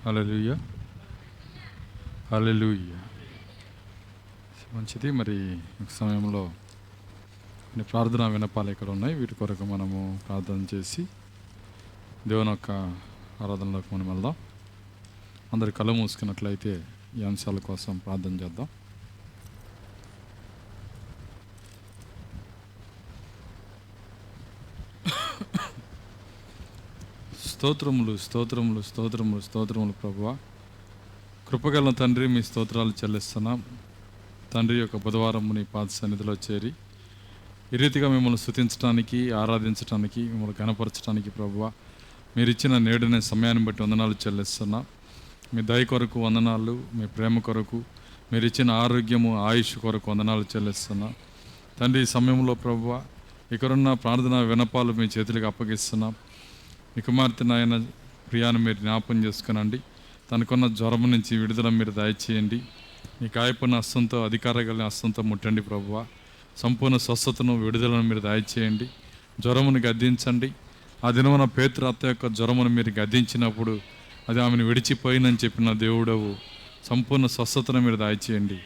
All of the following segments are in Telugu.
హల్లెలూయా, హల్లెలూయా. మంచిది. మరి ఈ సమయంలో కొన్ని ప్రార్థనా వినపాలు ఇక్కడ ఉన్నాయి. వీటి కొరకు మనము ప్రార్థన చేసి దేవుని యొక్క ఆరాధనలోకి మనం వెళ్దాం. అందరి కళ్ళు మూసుకున్నట్లయితే ఈ అంశాల కోసం ప్రార్థన చేద్దాం. స్తోత్రములు స్తోత్రములు స్తోత్రములు స్తోత్రములు ప్రభువా, కృపగల తండ్రి, మీ స్తోత్రాలు చెల్లిస్తున్నాం. తండ్రి యొక్క బుధవారం నీ పాద సన్నిధిలో చేరి ఈ రీతిగా మిమ్మల్ని స్తుతించడానికి, ఆరాధించడానికి, మిమ్మల్ని ఘనపరచడానికి ప్రభువా, మీరు ఇచ్చిన నేడునే సమయాన్ని బట్టి వందనాలు చెల్లిస్తున్నాం. మీ దయ కొరకు వందనాలు, మీ ప్రేమ కొరకు, మీరు ఇచ్చిన ఆరోగ్యము, ఆయుష్ కొరకు వందనాలు చెల్లిస్తున్నాం. తండ్రి, ఈ సమయంలో ప్రభువా, ఇక్కడున్న ప్రార్థన వినపాలు మీ చేతులకు అప్పగిస్తున్నాం. మీ కుమార్తె నాయన ప్రియాను మీరు జ్ఞాపం చేసుకునండి. తనకున్న జ్వరం నుంచి విడుదల మీరు దయచేయండి. మీ గాయపడిన హస్తంతో, అధికార కలిగిన హస్తంతో ముట్టండి ప్రభువా. సంపూర్ణ స్వస్థతను, విడుదలను మీరు దయచేయండి. జ్వరమును గద్దించండి. ఆ దినమున పేతురు అత్త యొక్క జ్వరమును మీరు గద్దించినప్పుడు అది ఆమెను విడిచిపోయిందని చెప్పిన దేవుడవు. సంపూర్ణ స్వస్థతను మీరు దయచేయండి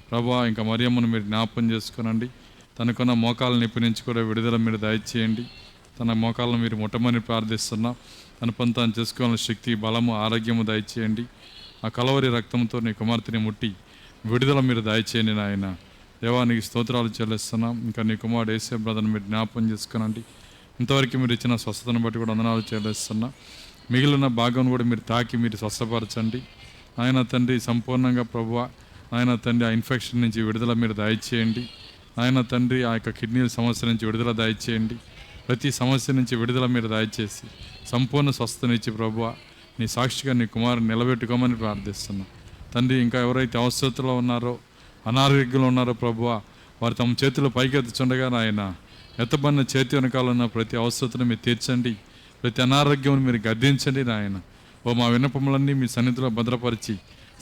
ప్రభువా. ఇంకా మరియమ్మను మీరు జ్ఞాపం చేసుకునండి. తనకున్న మోకాల నొప్పి నుంచి కూడా విడుదల మీరు దయచేయండి. తన మోకాలను మీరు ముట్టమని ప్రార్థిస్తున్నా. తన పని తాను చేసుకోవాలని శక్తి, బలము, ఆరోగ్యము దయచేయండి. ఆ కలవరి రక్తంతో నీ కుమార్తెని ముట్టి విడుదల మీరు దయచేయండి నాయన. దేవానికి స్తోత్రాలు చెల్లిస్తున్నాం. ఇంకా నీ కుమారుడు యేసే బ్రదర్ని మీరు జ్ఞాపం చేసుకునండి. ఇంతవరకు మీరు ఇచ్చిన స్వస్థతను బట్టి కూడా వందనాలు చెల్లిస్తున్నా. మిగిలిన భాగం కూడా మీరు తాకి మీరు స్వస్థపరచండి ఆయన తండ్రి. సంపూర్ణంగా ప్రభువా ఆయన తండ్రి, ఆ ఇన్ఫెక్షన్ నుంచి విడుదల మీరు దయచేయండి ఆయన తండ్రి. ఆ యొక్క కిడ్నీల సమస్య నుంచి విడుదల దయచేయండి. ప్రతి సమస్య నుంచి విడుదల మీరు దయచేసి సంపూర్ణ స్వస్థనిచ్చి ప్రభువా నీ సాక్షిగా నీ కుమారుని నిలబెట్టుకోమని ప్రార్థిస్తున్నా తండ్రి. ఇంకా ఎవరైతే అవసరతలో ఉన్నారో, అనారోగ్యంలో ఉన్నారో ప్రభువా, వారు తమ చేతులు పైకెత్తుచుండగా నాయన ఎత్తబడిన చేతి వెనకాల ఉన్న ప్రతి అవసరతను మీరు తీర్చండి. ప్రతి అనారోగ్యం మీరు గద్దించండి నాయన. ఓ మా విన్నపములన్నీ మీ సన్నిధిలో భద్రపరిచి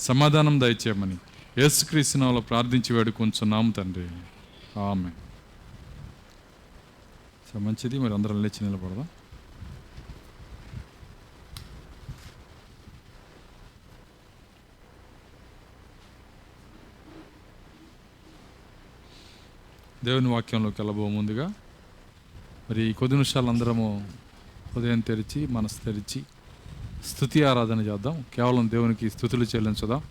సమాధానం దయచేయమని యేసుక్రీస్తు నామములో ప్రార్థించి వేడుకొంచున్నాము తండ్రి, ఆమేన్. మంచిది. మరి అందరం లేచి నిలబడదాం. దేవుని వాక్యంలోకి వెళ్ళబో ముందుగా మరి కొద్ది నిమిషాలు అందరము హృదయం తెరిచి, మనసు తెరిచి స్తుతి ఆరాధన చేద్దాం. కేవలం దేవునికి స్తుతులు చెల్లించుదాం.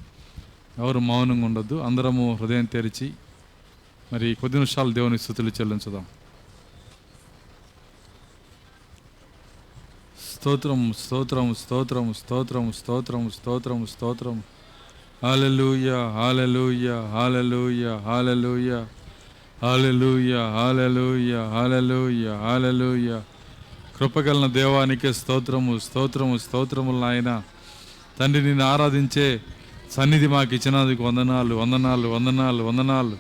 ఎవరు మౌనంగా ఉండొద్దు. అందరము హృదయం తెరిచి మరి కొద్ది నిమిషాలు దేవునికి స్తుతులు చెల్లించుదాం. స్తోత్రం స్తోత్రం స్తోత్రం స్తోత్రం స్తోత్రం స్తోత్రం స్తోత్రం. హల్లెలూయా హల్లెలూయా హల్లెలూయా హల్లెలూయా హల్లెలూయా హల్లెలూయా హల్లెలూయా హల్లెలూయా. కృపగలన దేవానికే స్తోత్రము స్తోత్రము స్తోత్రములు నాయన. తండ్రి, నిన్ను ఆరాధించే సన్నిధి మాకు ఇచ్చినందుకు వందనాలు వందనాలు వందనాలు వందనాలు.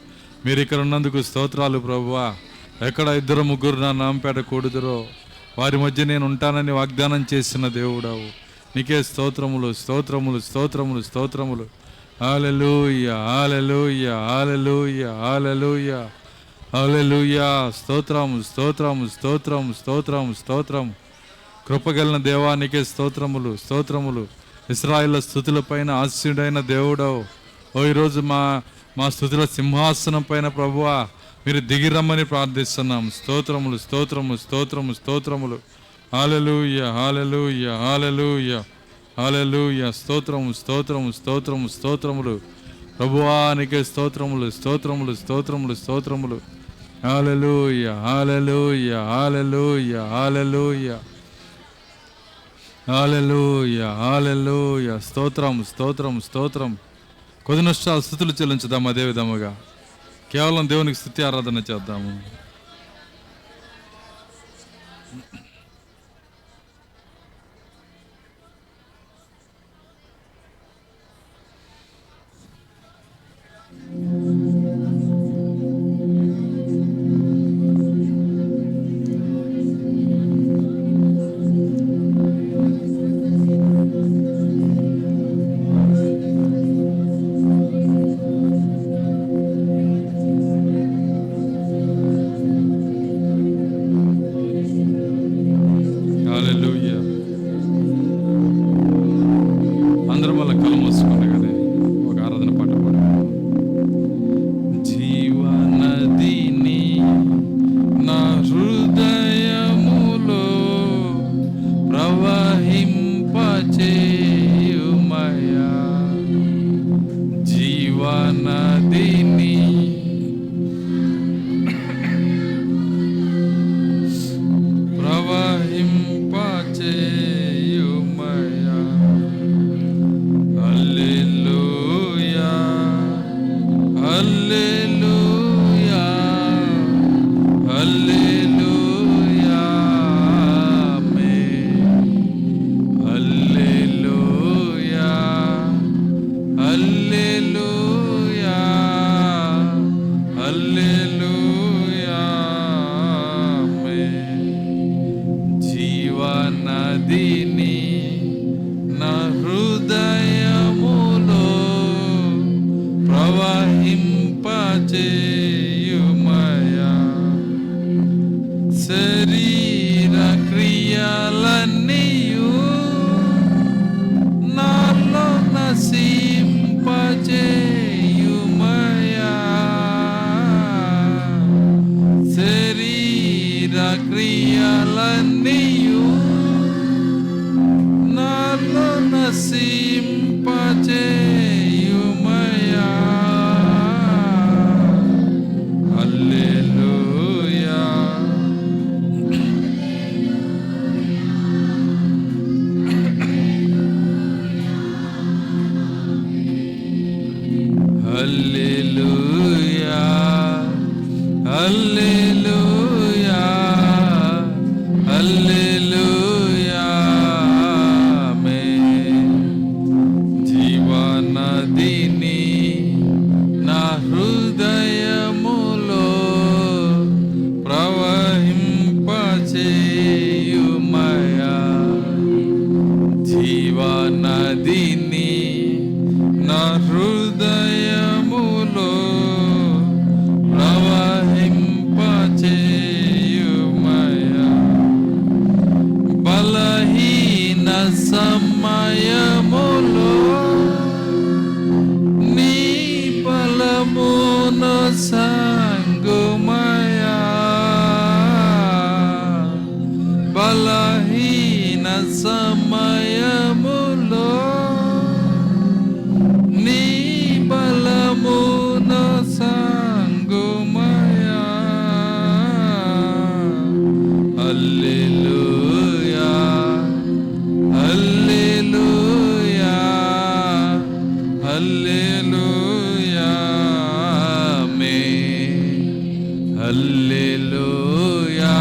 మీరు ఇక్కడ ఉన్నందుకు స్తోత్రాలు ప్రభువా. ఎక్కడ ఇద్దరు ముగ్గురు నా నామపేట కూడుదురో వారి మధ్య నేను ఉంటానని వాగ్దానం చేసిన దేవుడవు. నీకే స్తోత్రములు స్తోత్రములు స్తోత్రములు స్తోత్రములు. హల్లెలూయా హల్లెలూయా హల్లెలూయా హల్లెలూయా హల్లెలూయా. స్తోత్రము స్తోత్రము స్తోత్రము స్తోత్రము స్తోత్రము. కృపగలిగిన దేవానికే స్తోత్రములు స్తోత్రములు. ఇశ్రాయేలు స్తుతుల పైన ఆసీనుడైన దేవుడవు. ఓ ఈరోజు మా స్తుతుల సింహాసనం పైన ప్రభువా మీరు దిగిరమ్మని ప్రార్థిస్తున్నాం. స్తోత్రములు స్తోత్రము స్తోత్రము స్తోత్రములు. హల్లెలూయా హల్లెలూయా హల్లెలూయా హల్లెలూయా. స్తోత్రము స్తోత్రము స్తోత్రము స్తోత్రములు. ప్రభువానికే స్తోత్రములు స్తోత్రములు స్తోత్రములు స్తోత్రములు. హల్లెలూయా హల్లెలూయా హల్లెలూయా హల్లెలూయా హల్లెలూయా హల్లెలూయా. స్తోత్రం స్తోత్రం స్తోత్రం. కొద్ది నిమిషాలు స్తుతులు చెల్లించుదాం. అదే విధముగా కేవలం దేవునికి స్తుతి ఆరాధన చేద్దాము. జీవనదిని ప్రవహింపచేయుమయా. హల్లెలూయా హల్లెలూయా హల్లెలూయా ఆమేన్. హల్లెలూయా హల్లెలూయా హల్లెలూయా ఆమేన్. జీవనదిని నా హృదయములో ప్రవహింపచేయుమయా. శరీర క్రియలన్నీయు నాలో నశింపచేయుమయా. శరీర క్రియలన్నీయు నాలో నశింపచేయుమయా. హల్లెలూయా హల్లెలూయా హల్లెలూయా హల్లెలూయా ఆమేన్. జీవనదిని నా హృదయములో ప్రవహింపచేయుమయా. జీవనదిని నా హృదయములో ప్రవహింపచేయుమయా. బలహీన సమయములో నీ బలమును సంగుమయా. బలహీన సమయములో నీ బలమును సంగుమయా. హల్లెలూయా హల్లెలూయా హల్లెలూయా ఆమేన్. హల్లెలూయా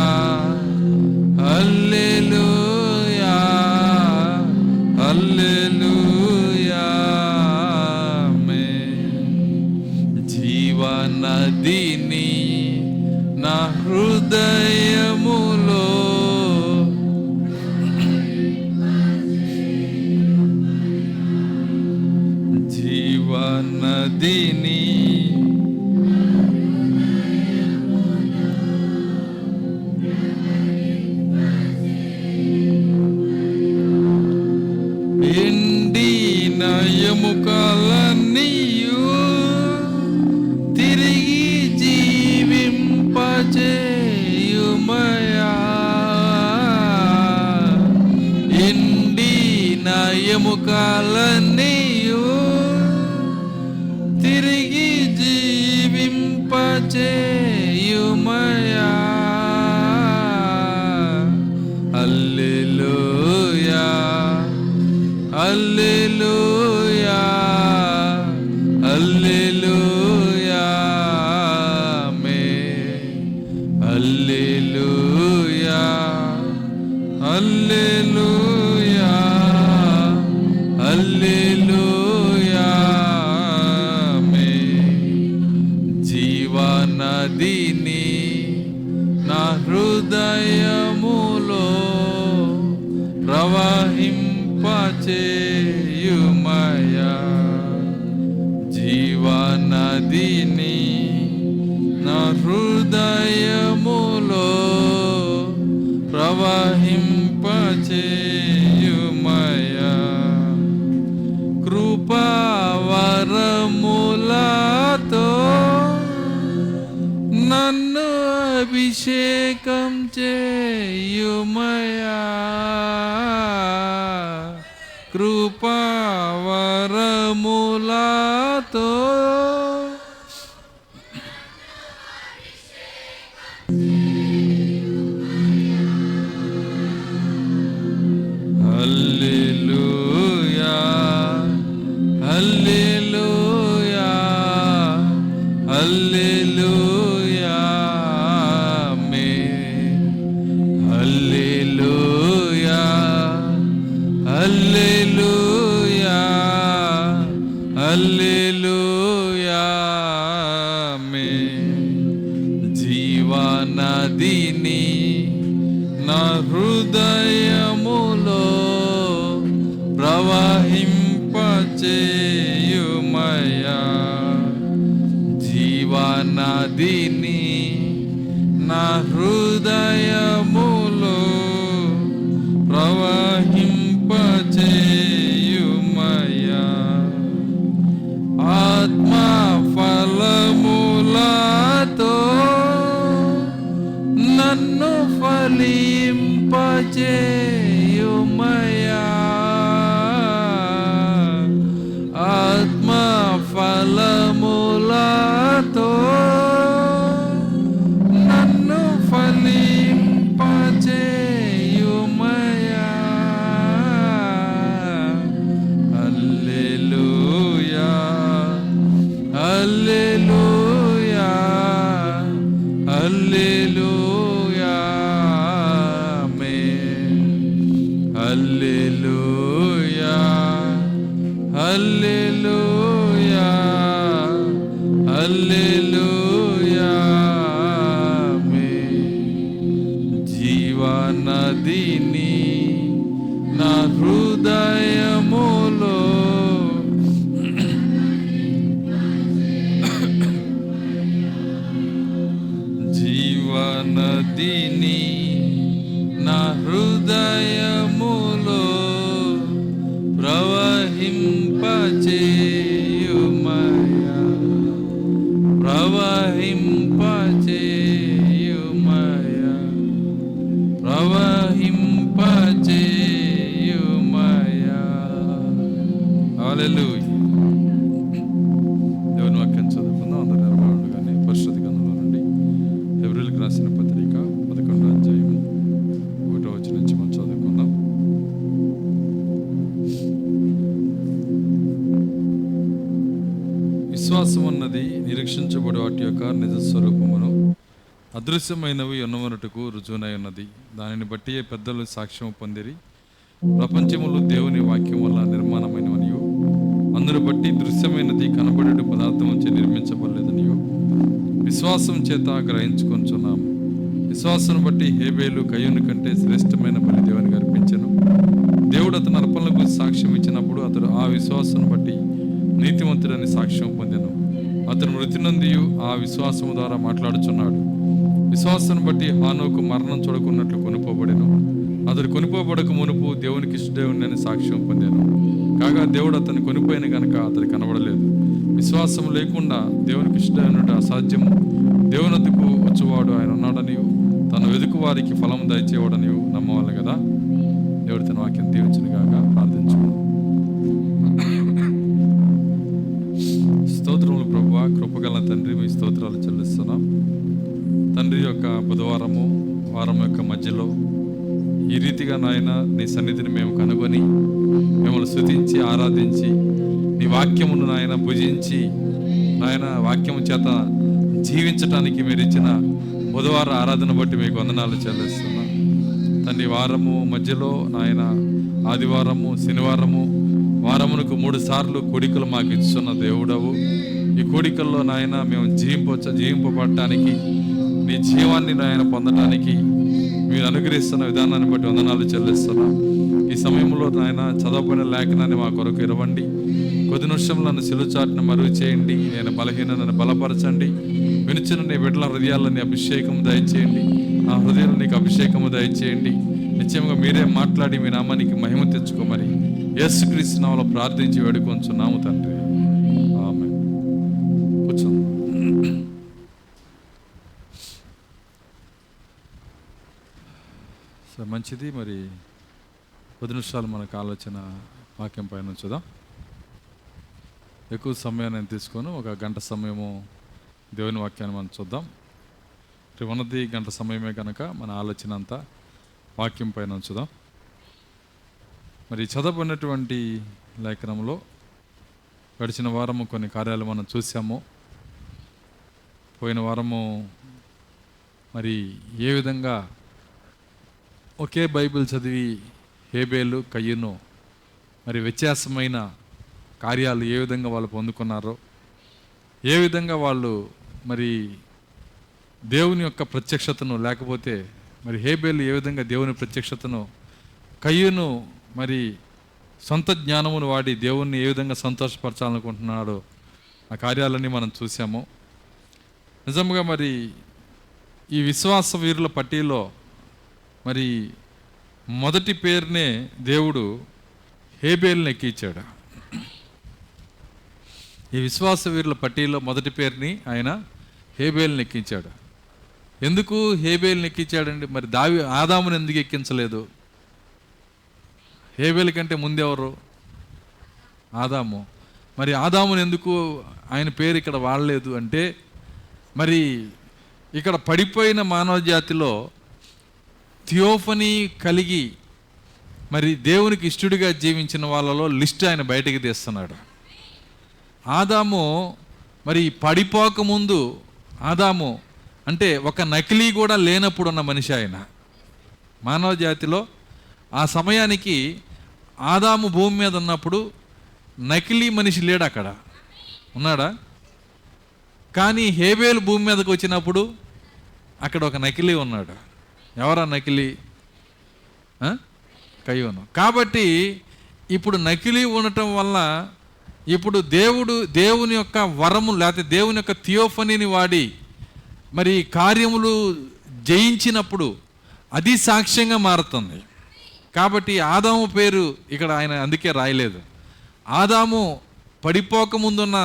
హల్లెలూయా హల్లెలూయా ఆమేన్. జీవనదిని నా హృదయములో జీవనదిని ఎండిన ఎముకలన్నీయు తిరిగి జీవింపచేయుమయా. ఎండిన ఎముకలన్నీయు తిరిగి జీవింపచేయుమయా. హల్లెలూయా హల్లెలూయా హల్లెలూయా ఆమేన్. హల్లెలూయా హల్లెలూయా హల్లెలూయా ఆమేన్. జీవనదిని నా హృదయములో ప్రవహింపచేయుమయా. జీవనదిని నా హృదయములో ప్రవహింపచేయుమయా. కృపావరములతో నన్ను అభిషేకం చేయుమయా. కృపావరములతో జీవనదిని నా హృదయములో ప్రవహింపచేయుమయా. జీవనదిని నా హృదయములో ప్రవహింపచేయుమయా. ఆత్మ ఫలములతో నన్ను ఫలింపచేయుమయా. ఆత్మ ఫలములతో నన్ను ఫలింపచేయుమయా. హల్లెలూయా హల్లెలూయా హల్లెలూయా ఆమేన్. హల్లెలూయా హల్లెలూయా హల్లెలూయా ఆమేన్. జీవనదిని నా హృదయములో జీవనదిని నా హృదయములో ప్రవహింపచేయుమయా. ప్రవహింపచేయుమయా. ప్రవహింపచేయుమయా. హల్లెలూయా. దేవుని వాక్యం చదువుకుందాం. అందరూ నిలబడండి. పరిశుద్ధ గ్రంథంలో నుండి హెబ్రీయులకు రాసిన పత్రిక 11వ అధ్యాయము 1వ వచనం నుంచి మనం చదువుకుందాం. విశ్వాసం అన్నది నిరీక్షించబడే వాటి యొక్క నిజ స్వరూపమును అదృశ్యమైనవి ఉన్నవనటుకు రుజువునై ఉన్నది. దానిని బట్టి పెద్దలు సాక్ష్యం పొందిరి. ప్రపంచములు దేవుని వాక్యం వల్ల నిర్మాణమైనవనియు అందును బట్టి దృశ్యమైనది కనబడేటు పదార్థం నుంచి నిర్మించబడలేదనియు విశ్వాసం చేత గ్రహించుకొంచున్నాము. విశ్వాసం బట్టి హేబేలు కయ్యూను కంటే శ్రేష్టమైన బలి దేవునికి అర్పించెను. దేవుడు అతని అర్పణలకు సాక్ష్యం ఇచ్చినప్పుడు అతడు ఆ విశ్వాసం బట్టి నీతిమంతుడని సాక్ష్యం పొందెను. అతను మృతి నొందియు ఆ విశ్వాసము ద్వారా మాట్లాడుచున్నాడు. విశ్వాసం బట్టి హానోకు మరణం చూడకున్నట్లు కొనుపోబడెను. అతడు కొనుపోబడక మునుపు దేవునికి ఇష్టదేవుని సాక్ష్యం పొందాను. కాగా దేవుడు అతన్ని కొనిపోయిన కనుక అతడు కనబడలేదు. విశ్వాసం లేకుండా దేవునికి ఇష్టమైనట అసాధ్యము. దేవుని వద్దకు వచ్చేవాడు ఆయన ఉన్నాడని, తన వెదుకు వారికి ఫలం దయచేవాడని నమ్మవాలి కదా. దేవుడు తన వాక్యం దీవించును గాక. ప్రార్థించుకుందాం. స్తోత్రములు ప్రభువా, కృపగల తండ్రి, మీ స్తోత్రాలు చెల్లిస్తున్నాం. తండ్రి యొక్క బుధవారము వారం యొక్క మధ్యలో ఈ రీతిగా నాయన నీ సన్నిధిని మేము కనుగొని మిమ్మల్ని స్తుతించి ఆరాధించి నీ వాక్యమును నాయన భుజించి నాయన వాక్యము చేత జీవించటానికి మీరు ఇచ్చిన బుధవార ఆరాధన బట్టి మీకు వందనాలు చెల్లిస్తున్నాం తండ్రి. వారము మధ్యలో నాయన ఆదివారము శనివారము వారమునకు 3 సార్లు కోడికలు మాకు ఇస్తున్న దేవుడవు. ఈ కోడికల్లో నాయన మేము జీవింపబడటానికి నీ జీవాన్ని నాయన పొందటానికి మీరు అనుగ్రహిస్తున్న విధానాన్ని బట్టి వందనాలు చెల్లిస్తున్నాం. ఈ సమయంలో నాయన చదవబడిన లేఖనాన్ని మా కొరకు ఇవ్వండి. కొద్ది నిమిషంలో నన్ను సిలుచాటును మరుగు చేయండి. నేను బలహీనను బలపరచండి. వినిచిన నీ బిడ్డల హృదయాలని అభిషేకము దయచేయండి. ఆ హృదయాలు నీకు అభిషేకము దయచేయండి. నిశ్చయంగా మీరే మాట్లాడి మీ నామానికి మహిమ తెచ్చుకోమని యేసుక్రీస్తు నామములో ప్రార్థించి వేడుకొంచున్నాము తండ్రి. ఆమేన్. కూర్చోండి. సరే, మంచిది. మరి 10 నిమిషాలు మనకు ఆలోచన వాక్యం పైన ఉంచుదాం. ఎక్కువ సమయాన్ని నేను తీసుకొని 1 గంట సమయము దేవుని వాక్యాన్ని మనం చూద్దాం. ఉన్నది గంట సమయమే కనుక మన ఆలోచన అంతా వాక్యం పైన ఉంచుదాం. మరి చదవబడినటువంటి లేఖనంలో గడిచిన వారము కొన్ని కార్యాలు మనం చూసాము. పోయిన వారము మరి ఏ విధంగా ఒకే బైబిల్ చదివి హేబేలు కయ్యూను మరి వ్యత్యాసమైన కార్యాలు ఏ విధంగా వాళ్ళు పొందుకున్నారో, ఏ విధంగా వాళ్ళు మరి దేవుని యొక్క ప్రత్యక్షతను, లేకపోతే మరి హేబేలు ఏ విధంగా దేవుని ప్రత్యక్షతను, కయ్యూను మరి సొంత జ్ఞానమును వాడి దేవుణ్ణి ఏ విధంగా సంతోషపరచాలనుకుంటున్నాడో ఆ కార్యాలన్నీ మనం చూసాము. నిజంగా మరి ఈ విశ్వాస వీరుల పట్టీలో మరి మొదటి పేరునే దేవుడు హేబేల్ని ఎక్కించాడు. ఈ విశ్వాస వీరుల పట్టీలో మొదటి పేరుని ఆయన హేబేల్ని ఎక్కించాడు. ఎందుకు హేబేల్ని ఎక్కించాడండి? మరి ఆదాముని ఎందుకు ఎక్కించలేదు? హేబేల్ కంటే ముందెవరు? ఆదాము. మరి ఆదాముని ఎందుకు ఆయన పేరు ఇక్కడ వాడలేదు అంటే, మరి ఇక్కడ పడిపోయిన మానవ జాతిలో థియోఫనీ కలిగి మరి దేవునికి ఇష్టడిగా జీవించిన వాళ్ళలో లిస్ట్ ఆయన బయటకు తీస్తున్నాడు. ఆదాము మరి పడిపోకముందు, ఆదాము అంటే ఒక నకిలీ కూడా లేనప్పుడు ఉన్న మనిషి ఆయన. మానవ జాతిలో ఆ సమయానికి ఆదాము భూమి మీద ఉన్నప్పుడు నకిలీ మనిషి లేడు, అక్కడ ఉన్నాడా? కానీ హేబేలు భూమి మీదకి వచ్చినప్పుడు అక్కడ ఒక నకిలీ ఉన్నాడు. ఎవరా నకిలీ? కయ్యూను. కాబట్టి ఇప్పుడు నకిలీ ఉండటం వల్ల ఇప్పుడు దేవుని యొక్క వరము, లేకపోతే దేవుని యొక్క థియోఫనీని వాడి మరి కార్యములు జయించినప్పుడు అది సాక్ష్యంగా మారుతుంది. కాబట్టి ఆదాము పేరు ఇక్కడ ఆయన అందుకే రాయలేదు. ఆదాము పడిపోకముందున్న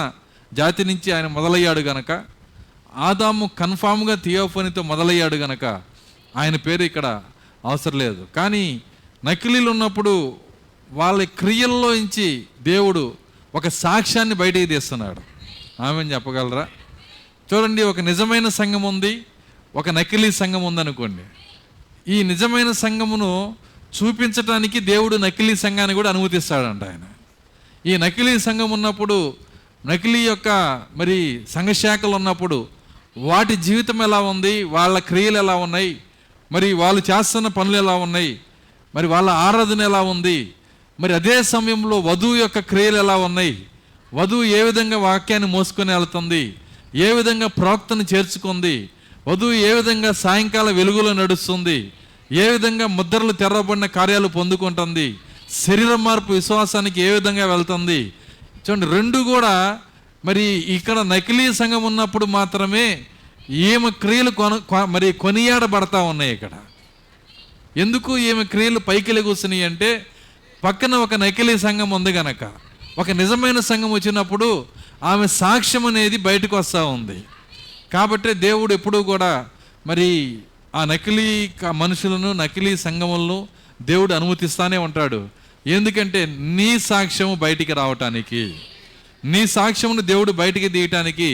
జాతి నుంచి ఆయన మొదలయ్యాడు గనక, ఆదాము కన్ఫామ్గా థియోఫనీతో మొదలయ్యాడు గనక ఆయన పేరు ఇక్కడ అవసరం లేదు. కానీ నకిలీలు ఉన్నప్పుడు వాళ్ళ క్రియల్లో నుంచి దేవుడు ఒక సాక్ష్యాన్ని బయటికి తీస్తున్నాడు. ఆమెను చెప్పగలరా? చూడండి, ఒక నిజమైన సంఘం ఉంది, ఒక నకిలీ సంఘం ఉందనుకోండి. ఈ నిజమైన సంఘమును చూపించటానికి దేవుడు నకిలీ సంఘాన్ని కూడా అనుమతిస్తాడంట ఆయన. ఈ నకిలీ సంఘం ఉన్నప్పుడు, నకిలీ యొక్క మరి సంఘశాఖలు ఉన్నప్పుడు వాటి జీవితం ఎలా ఉంది, వాళ్ళ క్రియలు ఎలా ఉన్నాయి, మరి వాళ్ళు చేస్తున్న పనులు ఎలా ఉన్నాయి, మరి వాళ్ళ ఆరాధన ఎలా ఉంది, మరి అదే సమయంలో వధువు యొక్క క్రియలు ఎలా ఉన్నాయి, వధువు ఏ విధంగా వాక్యాన్ని మోసుకొని వెళ్తుంది, ఏ విధంగా ప్రవక్తను చేర్చుకుంది, వధువు ఏ విధంగా సాయంకాల వెలుగులో నడుస్తుంది, ఏ విధంగా ముద్రలు తెరవబడిన కార్యాలు పొందుకుంటుంది, శరీర మార్పు విశ్వాసానికి ఏ విధంగా వెళ్తుంది. చూడండి, రెండు కూడా మరి ఇక్కడ నకిలీ సంఘం ఉన్నప్పుడు మాత్రమే ఈమె క్రియలు మరి కొనియాడబడతా ఉన్నాయి. ఇక్కడ ఎందుకు ఈమె క్రియలు పైకి లెగుస్తున్నాయి అంటే, పక్కన ఒక నకిలీ సంఘం ఉంది గనక. ఒక నిజమైన సంఘం వచ్చినప్పుడు ఆమె సాక్ష్యం అనేది బయటకు వస్తూ ఉంది. కాబట్టి దేవుడు ఎప్పుడూ కూడా మరి ఆ నకిలీ మనుషులను, నకిలీ సంఘములను దేవుడు అనుమతిస్తానే ఉంటాడు. ఎందుకంటే నీ సాక్ష్యము బయటికి రావటానికి, నీ సాక్ష్యమును దేవుడు బయటికి తీయటానికి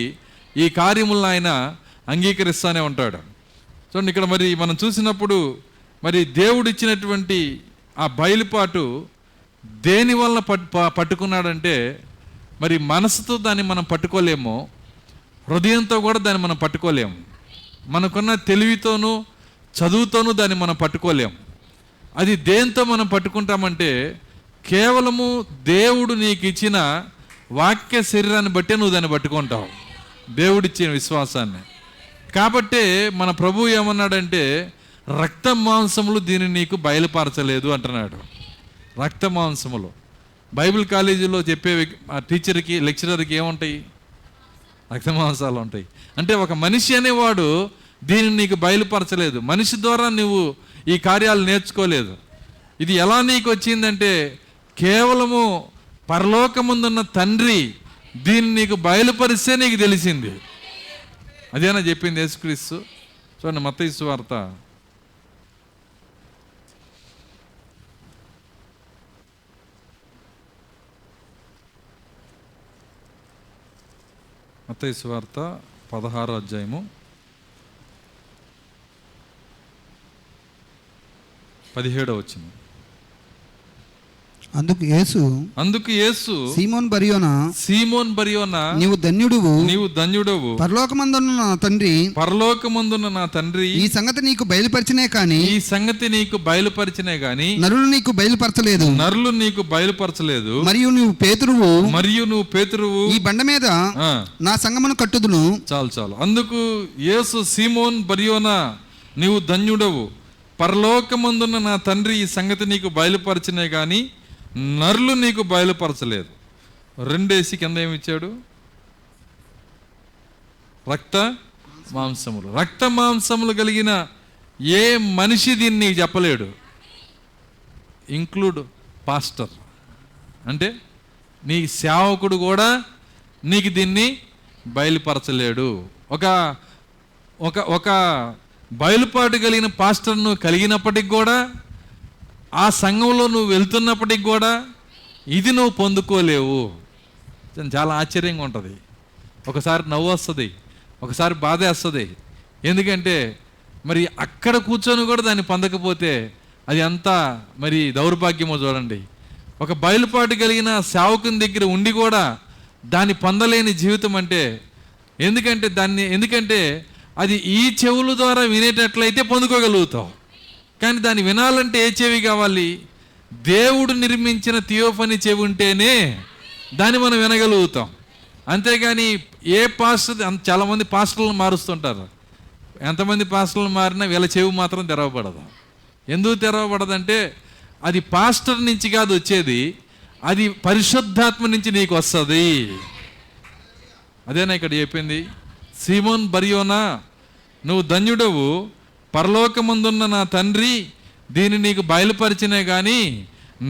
ఈ కార్యములను ఆయన అంగీకరిస్తూనే ఉంటాడు. చూడండి, ఇక్కడ మరి మనం చూసినప్పుడు మరి దేవుడు ఇచ్చినటువంటి ఆ బయలుపాటు దేని వల్ల పట్టుకున్నాడంటే, మరి మనసుతో దాన్ని మనం పట్టుకోలేము, హృదయంతో కూడా దాన్ని మనం పట్టుకోలేము, మనకున్న తెలివితోనూ చదువుతోనూ దాన్ని మనం పట్టుకోలేము. అది దేంతో మనం పట్టుకుంటామంటే, కేవలము దేవుడు నీకు ఇచ్చిన వాక్య శరీరాన్ని బట్టే నువ్వు దాన్ని పట్టుకుంటావు, దేవుడిచ్చిన విశ్వాసాన్ని. కాబట్టే మన ప్రభువు ఏమన్నాడంటే, రక్త మాంసములు దీన్ని నీకు బయలుపరచలేదు అంటున్నాడు. రక్త మాంసములు బైబిల్ కాలేజీలో చెప్పే ఆ టీచర్కి, లెక్చరర్కి ఏముంటాయి? రక్త మాంసాలు ఉంటాయి. అంటే ఒక మనిషి అనేవాడు దీన్ని నీకు బయలుపరచలేదు, మనిషి ద్వారా నువ్వు ఈ కార్యాలు నేర్చుకోలేదు. ఇది ఎలా నీకు వచ్చిందంటే, కేవలము పరలోకముందున్న తండ్రి దీన్ని నీకు బయలుపరిస్తే నీకు తెలిసింది. అదేనా చెప్పింది యేసుక్రీస్తు. చూడండి, మత్తయి సువార్త 16వ అధ్యాయము 17వ వచనం. అందుకు యేసు సీమోన్ బరియోనా నీవు ధన్యుడవు పరలోకమందున్న నా తండ్రి ఈ సంగతి నీకు బయలుపరిచినే గాని నరులు నీకు బయలుపరచలేదు మరియు నువ్వు పేతురువు ఈ బండ మీద నా సంగమును కట్టుదును. చాలు. అందుకు యేసు సీమోన్ బరియోనా నీవు ధన్యుడవు, పరలోకమందున్న నా తండ్రి ఈ సంగతి నీకు బయలుపరిచినే గాని నరులు నీకు బయలుపరచలేదు. రెండేసి కింద ఏమిచ్చాడు? రక్త మాంసములు కలిగిన ఏ మనిషి దీన్ని చెప్పలేడు, ఇంక్లూడ్ పాస్టర్. అంటే నీ సేవకుడు కూడా నీకు దీన్ని బయలుపరచలేడు. ఒక బయలుపాటు కలిగిన పాస్టర్ను కలిగినప్పటికి కూడా, ఆ సంఘంలో నువ్వు వెళ్తున్నప్పటికి కూడా ఇది నువ్వు పొందుకోలేవు. చాలా ఆశ్చర్యంగా ఉంటుంది. ఒకసారి నవ్వు వస్తుంది, ఒకసారి బాధ వేస్తుంది. ఎందుకంటే మరి అక్కడ కూర్చొని కూడా దాన్ని పొందకపోతే అది అంతా మరి దౌర్భాగ్యమో చూడండి. ఒక బయలుపాటు కలిగిన సేవకుని దగ్గర ఉండి కూడా దాన్ని పొందలేని జీవితం అంటే ఎందుకంటే అది ఈ చెవుల ద్వారా వినేటట్లయితే పొందుకోగలుగుతావు. కానీ దాన్ని వినాలంటే ఏ చెవి కావాలి? దేవుడు నిర్మించిన థియోఫనీ చెవి ఉంటేనే దాన్ని మనం వినగలుగుతాం. అంతేగాని ఏ పాస్టర్, చాలామంది పాస్టర్లను మారుస్తుంటారు. ఎంతమంది పాస్టర్లు మారినా వీళ్ళ చెవి మాత్రం తెరవబడదు. ఎందుకు తెరవబడదంటే అది పాస్టర్ నుంచి కాదు వచ్చేది, అది పరిశుద్ధాత్మ నుంచి నీకు వస్తుంది. అదేనా ఇక్కడ చెప్పింది. సీమోన్ బరియోనా నువ్వు ధన్యుడవు, పరలోకమందున్న నా తండ్రి దీన్ని నీకు బయలుపరిచినే కానీ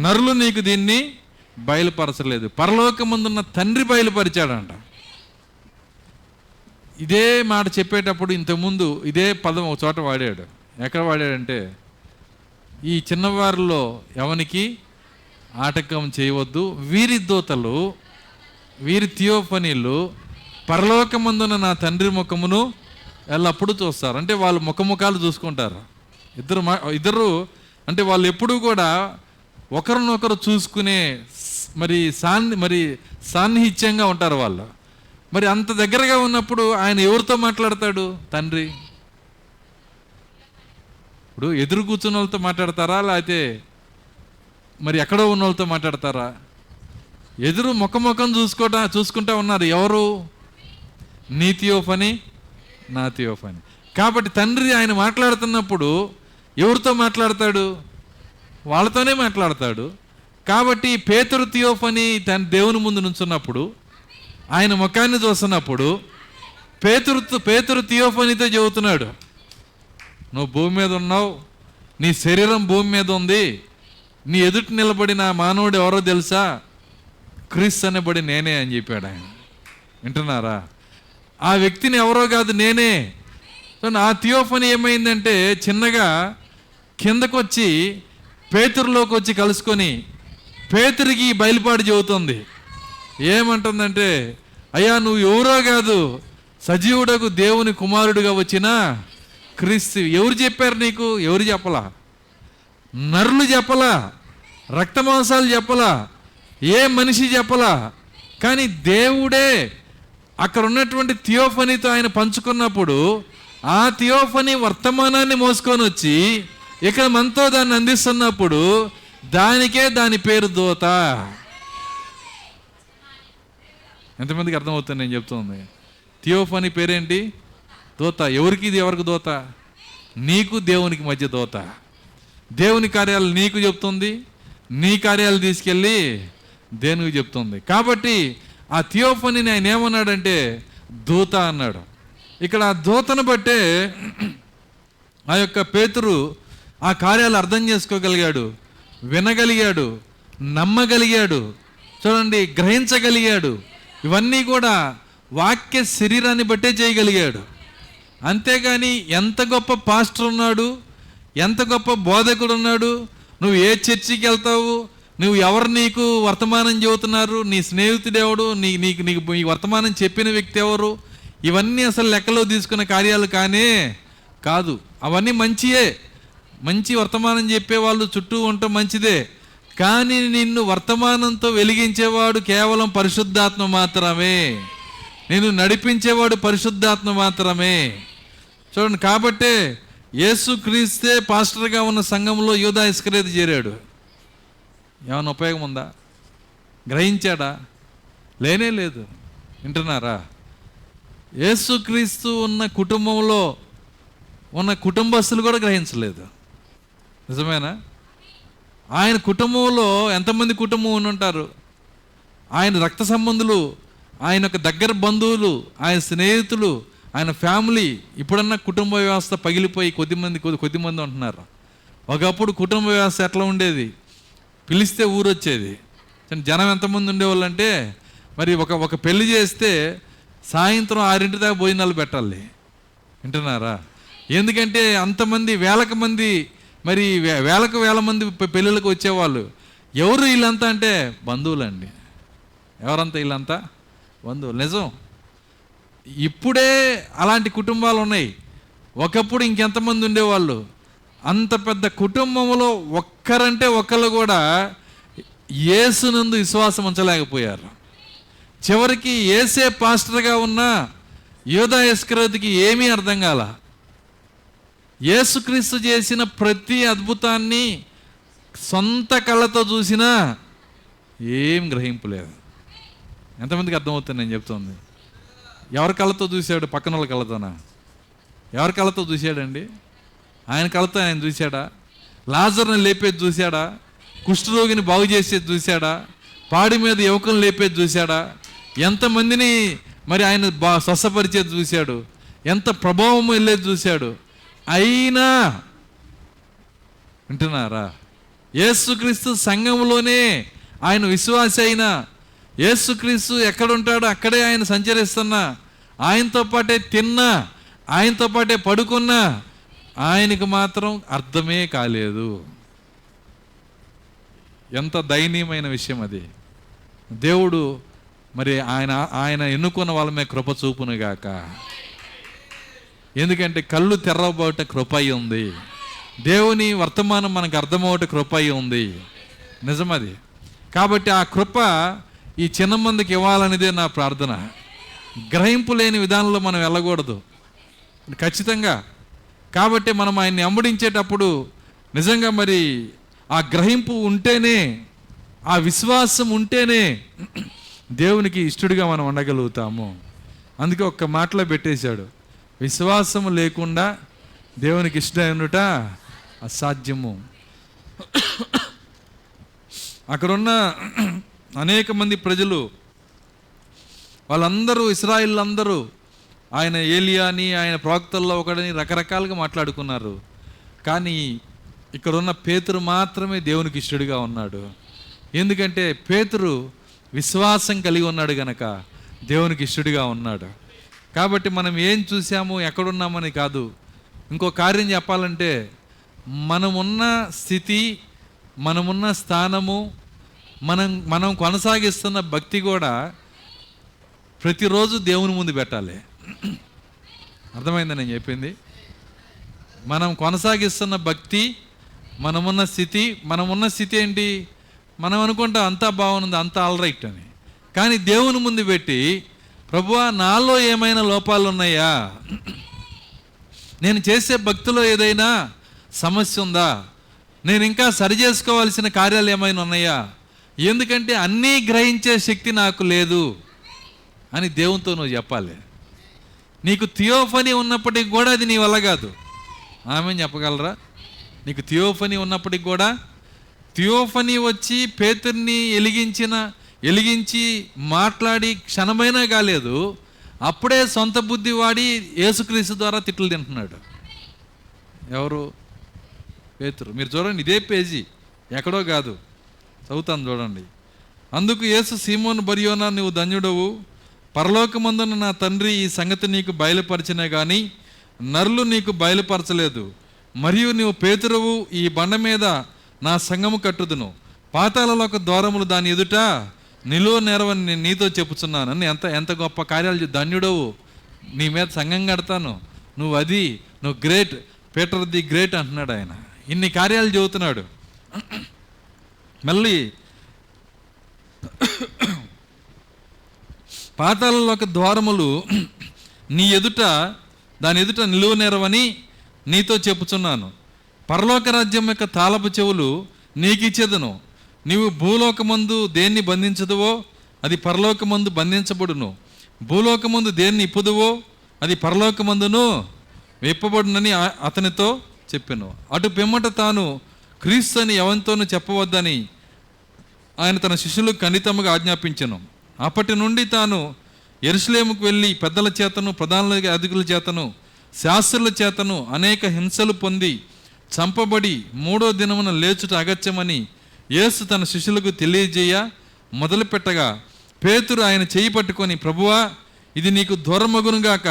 నరులు నీకు దీన్ని బయలుపరచలేదు. పరలోకమందున్న తండ్రి బయలుపరిచాడంట. ఇదే మాట చెప్పేటప్పుడు ఇంతకుముందు ఇదే పదం ఒక చోట వాడాడు. ఎక్కడ వాడాడంటే, ఈ చిన్నవారిలో ఎవనికి ఆటంకం చేయవద్దు, వీరి దూతలు వీరి థియోఫనీలు పరలోకమందున నా తండ్రి ముఖమును ఎల్లప్పుడూ చూస్తారు. అంటే వాళ్ళు ముఖముఖాలు చూసుకుంటారు. ఇద్దరు అంటే వాళ్ళు ఎప్పుడూ కూడా ఒకరినొకరు చూసుకునే మరి సాన్నిహిత్యంగా ఉంటారు వాళ్ళు. మరి అంత దగ్గరగా ఉన్నప్పుడు ఆయన ఎవరితో మాట్లాడతాడు? తండ్రి. ఇప్పుడు ఎదురు కూర్చున్న వాళ్ళతో మాట్లాడతారా, లేకపోతే మరి ఎక్కడో ఉన్న వాళ్ళతో మాట్లాడతారా? ఎదురు ముఖం చూసుకుంటా ఉన్నారు. ఎవరు? నీ థియోఫనీ, నా థియోఫనీ. కాబట్టి తండ్రి ఆయన మాట్లాడుతున్నప్పుడు ఎవరితో మాట్లాడతాడు? వాళ్ళతోనే మాట్లాడతాడు. కాబట్టి పేతురు థియోఫనీ తన దేవుని ముందు నుంచున్నప్పుడు, ఆయన ముఖాన్ని చూస్తున్నప్పుడు పేతురు థియోఫనీతో చెబుతున్నాడు, నువ్వు భూమి మీద ఉన్నావు, నీ శరీరం భూమి మీద ఉంది, నీ ఎదుటి నిలబడిన మానవుడు ఎవరో తెలుసా? క్రీస్తు అనబడి నేనే అని చెప్పాడు ఆయన. వింటున్నారా? ఆ వ్యక్తిని ఎవరో కాదు, నేనే. ఆ థియోఫనీ ఏమైందంటే చిన్నగా కిందకు వచ్చి పేతురులోకి వచ్చి కలుసుకొని పేతురికి బయలుపాటు చెబుతుంది. ఏమంటుందంటే, అయ్యా నువ్వు ఎవరో కాదు, సజీవుడకు దేవుని కుమారుడిగా వచ్చిన క్రీస్తు. ఎవరు చెప్పారు నీకు? ఎవరు చెప్పలా? నరులు చెప్పలా, రక్తమాంసాలు చెప్పలా, ఏ మనిషి చెప్పలా. కానీ దేవుడే అక్కడ ఉన్నటువంటి థియోఫనీతో ఆయన పంచుకున్నప్పుడు ఆ థియోఫనీ వర్తమానాన్ని మోసుకొని వచ్చి ఇక్కడ మనతో దాన్ని అందిస్తున్నప్పుడు దానికే దాని పేరు దూత. ఎంతమందికి అర్థమవుతుంది నేను చెప్తుంది? థియోఫనీ పేరేంటి? దూత. ఎవరికి ఇది? ఎవరికి దూత? నీకు దేవునికి మధ్య దూత. దేవుని కార్యాలు నీకు చెప్తుంది, నీ కార్యాలు తీసుకెళ్ళి దేవునికి చెప్తుంది. కాబట్టి ఆ థియోఫనీని ఆయన ఏమన్నాడంటే దూత అన్నాడు. ఇక్కడ ఆ దూతను బట్టే ఆ యొక్క పేతురు ఆ కార్యాలు అర్థం చేసుకోగలిగాడు, వినగలిగాడు, నమ్మగలిగాడు, చూడండి గ్రహించగలిగాడు. ఇవన్నీ కూడా వాక్య శరీరాన్ని బట్టే చేయగలిగాడు. అంతేగాని ఎంత గొప్ప పాస్టర్ ఉన్నాడు, ఎంత గొప్ప బోధకుడు ఉన్నాడు, నువ్వు ఏ చర్చికి వెళ్తావు, నువ్వు ఎవరు నీకు వర్తమానం చెబుతున్నారు, నీ స్నేహితుడెవడు, నీకు ఈ వర్తమానం చెప్పిన వ్యక్తి ఎవరు, ఇవన్నీ అసలు లెక్కలో తీసుకున్న కార్యాలు కానే కాదు. అవన్నీ మంచియే, మంచి వర్తమానం చెప్పేవాళ్ళు చుట్టూ ఉండటం మంచిదే. కానీ నిన్ను వర్తమానంతో వెలిగించేవాడు కేవలం పరిశుద్ధాత్మ మాత్రమే, నిన్ను నడిపించేవాడు పరిశుద్ధాత్మ మాత్రమే. చూడండి, కాబట్టే యేసుక్రీస్తే పాస్టర్గా ఉన్న సంఘంలో యూదా ఇస్కరియోతు చేరాడు. ఏమైనా ఉపయోగం ఉందా? గ్రహించాడా? లేనే లేదు. వింటున్నారా? యేసుక్రీస్తు ఉన్న కుటుంబంలో ఉన్న కుటుంబస్తులు కూడా గ్రహించలేదు. నిజమేనా? ఆయన కుటుంబంలో ఎంతమంది కుటుంబం ఉండి ఉంటారు? ఆయన రక్త సంబంధులు, ఆయన యొక్క దగ్గర బంధువులు, ఆయన స్నేహితులు, ఆయన ఫ్యామిలీ. ఇప్పుడన్నా కుటుంబ వ్యవస్థ పగిలిపోయి కొద్దిమంది ఉంటున్నారు. ఒకప్పుడు కుటుంబ వ్యవస్థ ఎట్లా ఉండేది? పిలిస్తే ఊరొచ్చేది. జనం ఎంతమంది ఉండేవాళ్ళు అంటే, మరి ఒక పెళ్లి చేస్తే సాయంత్రం 6 దాకా భోజనాలు పెట్టాలి. వింటున్నారా? ఎందుకంటే అంతమంది, వేలకు మంది, మరి వేల మంది పెళ్ళిళ్ళకి వచ్చేవాళ్ళు. ఎవరు వీళ్ళంతా అంటే బంధువులండి. ఎవరంతా వీళ్ళంతా? బంధువులు. నిజం. ఇప్పుడే అలాంటి కుటుంబాలు ఉన్నాయి. ఒకప్పుడు ఇంకెంతమంది ఉండేవాళ్ళు? అంత పెద్ద కుటుంబంలో ఒక్కరంటే ఒక్కళ్ళు కూడా యేసునందు విశ్వాసం ఉంచలేకపోయారు. చివరికి యేసే పాస్టర్గా ఉన్న యూదా ఇస్కరియోతుకి ఏమీ అర్థం కాల. యేసుక్రీస్తు చేసిన ప్రతి అద్భుతాన్ని సొంత కళ్ళతో చూసినా ఏం గ్రహింపులేదు. ఎంతమందికి అర్థమవుతుంది నేను చెప్తుంది? ఎవరి కళ్ళతో చూశాడు? పక్కన వాళ్ళ కళ్ళతోనా? ఎవరి కళ్ళతో చూశాడండి? ఆయన కళ్ళతో ఆయన చూశాడా? లాజర్ని లేపేది చూశాడా? కుష్ఠరోగిని బాగు చేసేది చూశాడా? పాడి మీద యువకులను లేపేది చూశాడా? ఎంతమందిని మరి ఆయన స్వస్థపరిచేది చూశాడు. ఎంత ప్రభావం వెళ్ళేది చూశాడు. అయినా వింటున్నారా? యేసుక్రీస్తు సంఘంలోనే ఆయన విశ్వాసి అయినా, యేసుక్రీస్తు ఎక్కడుంటాడో అక్కడే ఆయన సంచరిస్తున్నా, ఆయనతో పాటే తిన్నా, ఆయనతో పాటే పడుకున్నా, ఆయనకు మాత్రం అర్థమే కాలేదు. ఎంత దయనీయమైన విషయం అది. దేవుడు మరి ఆయన ఎన్నుకున్న వాళ్ళ మీద కృప చూపునుగాక. ఎందుకంటే కళ్ళు తెరవబోట కృప అయి ఉంది. దేవుని వర్తమానం మనకు అర్థమవట కృప అయి ఉంది. నిజమది. కాబట్టి ఆ కృప ఈ చిన్న మందికి ఇవ్వాలనేదే నా ప్రార్థన. గ్రహింపు లేని విధానంలో మనం వెళ్ళకూడదు ఖచ్చితంగా. కాబట్టి మనం ఆయన్ని వెంబడించేటప్పుడు నిజంగా మరి ఆ గ్రహింపు ఉంటేనే, ఆ విశ్వాసం ఉంటేనే దేవునికి ఇష్టడిగా మనం ఉండగలుగుతాము. అందుకే ఒక్క మాటలో పెట్టేశాడు, విశ్వాసము లేకుండా దేవునికి ఇష్టమైనట అసాధ్యము. అక్కడున్న అనేక మంది ప్రజలు, వాళ్ళందరూ, ఇశ్రాయేలు అందరూ ఆయన ఏలియాని, ఆయన ప్రవక్తల్లో ఒకడని రకరకాలుగా మాట్లాడుకున్నారు. కానీ ఇక్కడున్న పేతురు మాత్రమే దేవునికి ఇష్టడిగా ఉన్నాడు. ఎందుకంటే పేతురు విశ్వాసం కలిగి ఉన్నాడు గనక దేవునికి ఇష్టడిగా ఉన్నాడు. కాబట్టి మనం ఏం చూసాము, ఎక్కడున్నామని కాదు. ఇంకో కార్యం చెప్పాలంటే, మనమున్న స్థితి, మనమున్న స్థానము, మనం కొనసాగిస్తున్న భక్తి కూడా ప్రతిరోజు దేవుని ముందు పెట్టాలి. అర్థమైందా నేను చెప్పింది? మనం కొనసాగిస్తున్న భక్తి, మనమున్న స్థితి ఏంటి? మనం అనుకుంటాం అంతా బాగుంది, అంతా ఆల్ రైట్ అని. కానీ దేవుని ముందు పెట్టి, ప్రభువా నాలో ఏమైనా లోపాలు ఉన్నాయా? నేను చేసే భక్తిలో ఏదైనా సమస్య ఉందా? నేను ఇంకా సరి చేసుకోవాల్సిన కార్యాలు ఏమైనా ఉన్నాయా? ఎందుకంటే అన్నీ గ్రహించే శక్తి నాకు లేదు అని దేవునితో నువ్వు చెప్పాలి. నీకు థియోఫనీ ఉన్నప్పటికి కూడా అది నీ వల్ల కాదు. ఆమె చెప్పగలరా? నీకు థియోఫనీ ఉన్నప్పటికి కూడా, థియోఫనీ వచ్చి పేతుర్ని ఎలిగించి మాట్లాడి క్షణమైనా కాలేదు, అప్పుడే సొంత బుద్ధి వాడి యేసుక్రీస్తు ద్వారా తిట్లు తింటున్నాడు. ఎవరు? పేతురు. మీరు చూడండి, ఇదే పేజీ, ఎక్కడో కాదు, చదువుతాను చూడండి. అందుకు యేసు, సీమోను బర్యోనా, నువ్వు ధన్యుడవు, పరలోకమందున నా తండ్రి ఈ సంగతి నీకు బయలుపరిచినా కానీ నరులు నీకు బయలుపరచలేదు. మరియు నువ్వు పేతురువు, ఈ బండ మీద నా సంఘము కట్టుదును, పాతాళలోక ద్వారములు దాని ఎదుట నిలువ నెరవని నేను నీతో చెప్పుచున్నాను. ఎంత గొప్ప కార్యాలు! ధన్యుడవు, నీ మీద సంఘం కడతాను, నువ్వు గ్రేట్, పీటర్ ది గ్రేట్ అంటున్నాడు ఆయన. ఇన్ని కార్యాలు చెబుతున్నాడు. మళ్ళీ పాతాళలోక ద్వారములు నీ ఎదుట దాని ఎదుట నిలువనేరవని నీతో చెప్పుచున్నాను. పరలోక రాజ్యం యొక్క తాళపు చెవులు నీకిచ్చేదను. నీవు భూలోకమందు దేన్ని బంధించదువో అది పరలోకమందు బంధించబడును, భూలోకమందు దేన్ని ఇప్పుదువో అది పరలోకమందును విప్పబడునని అతనితో చెప్పాను. అటు పిమ్మట తాను క్రీస్తు అని ఎవరితోనూ చెప్పవద్దని ఆయన తన శిష్యులకు ఖండితంగా ఆజ్ఞాపించెను. అప్పటి నుండి తాను యెరూషలేముకు వెళ్ళి పెద్దల చేతను, ప్రధాన అధికుల చేతను, శాస్త్రుల చేతను అనేక హింసలు పొంది చంపబడి 3వ దినమున లేచుట అగత్యమని యేసు తన శిష్యులకు తెలియజేయ మొదలుపెట్టగా పేతురు ఆయన చేయి పట్టుకొని, ప్రభువా, ఇది నీకు దూరమగునుగాక.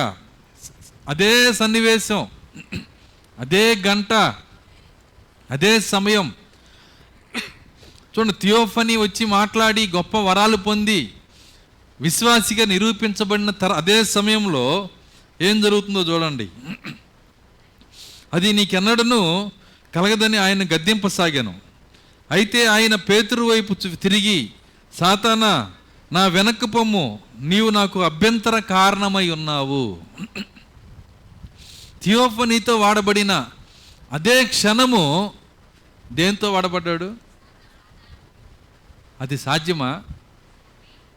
అదే సన్నివేశం, అదే గంట, అదే సమయం. చూడండి, థియోఫనీ వచ్చి మాట్లాడి గొప్ప వరాలు పొంది విశ్వాసిగా నిరూపించబడిన అదే సమయంలో ఏం జరుగుతుందో చూడండి. అది నీకెన్నడను కలగదని ఆయన గద్దింపసాగాను. అయితే ఆయన పేతురు వైపు తిరిగి, సాతానా, నా వెనక్కు పొమ్ము, నీవు నాకు అభ్యంతర కారణమై ఉన్నావు. థియోఫనీతో వాడబడిన అదే క్షణము దేంతో వాడబడ్డాడు? అది సాధ్యమా?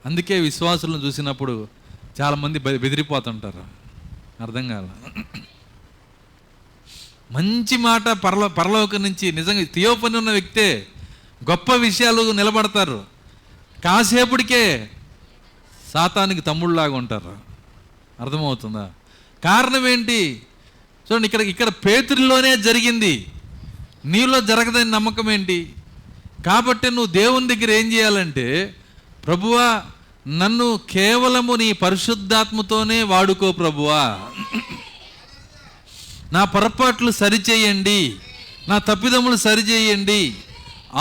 అందుకే విశ్వాసులను చూసినప్పుడు చాలామంది బెదిరిపోతుంటారు. అర్థం కాల. మంచి మాట పరలోకం నుంచి నిజంగా థియోఫనీ ఉన్న వ్యక్తే గొప్ప విషయాలు నిలబడతారు. కాసేపటికే సాతానికి తమ్ముళ్ళలాగా ఉంటారు. అర్థమవుతుందా? కారణం ఏంటి? చూడండి, ఇక్కడ పేతురులోనే జరిగింది, నీలో జరగదని నమ్మకం ఏంటి? కాబట్టి నువ్వు దేవుని దగ్గర ఏం చేయాలంటే, ప్రభువా, నన్ను కేవలము నీ పరిశుద్ధాత్మతోనే వాడుకో ప్రభువా, నా పొరపాట్లు సరిచేయండి, నా తప్పిదములు సరిచేయండి.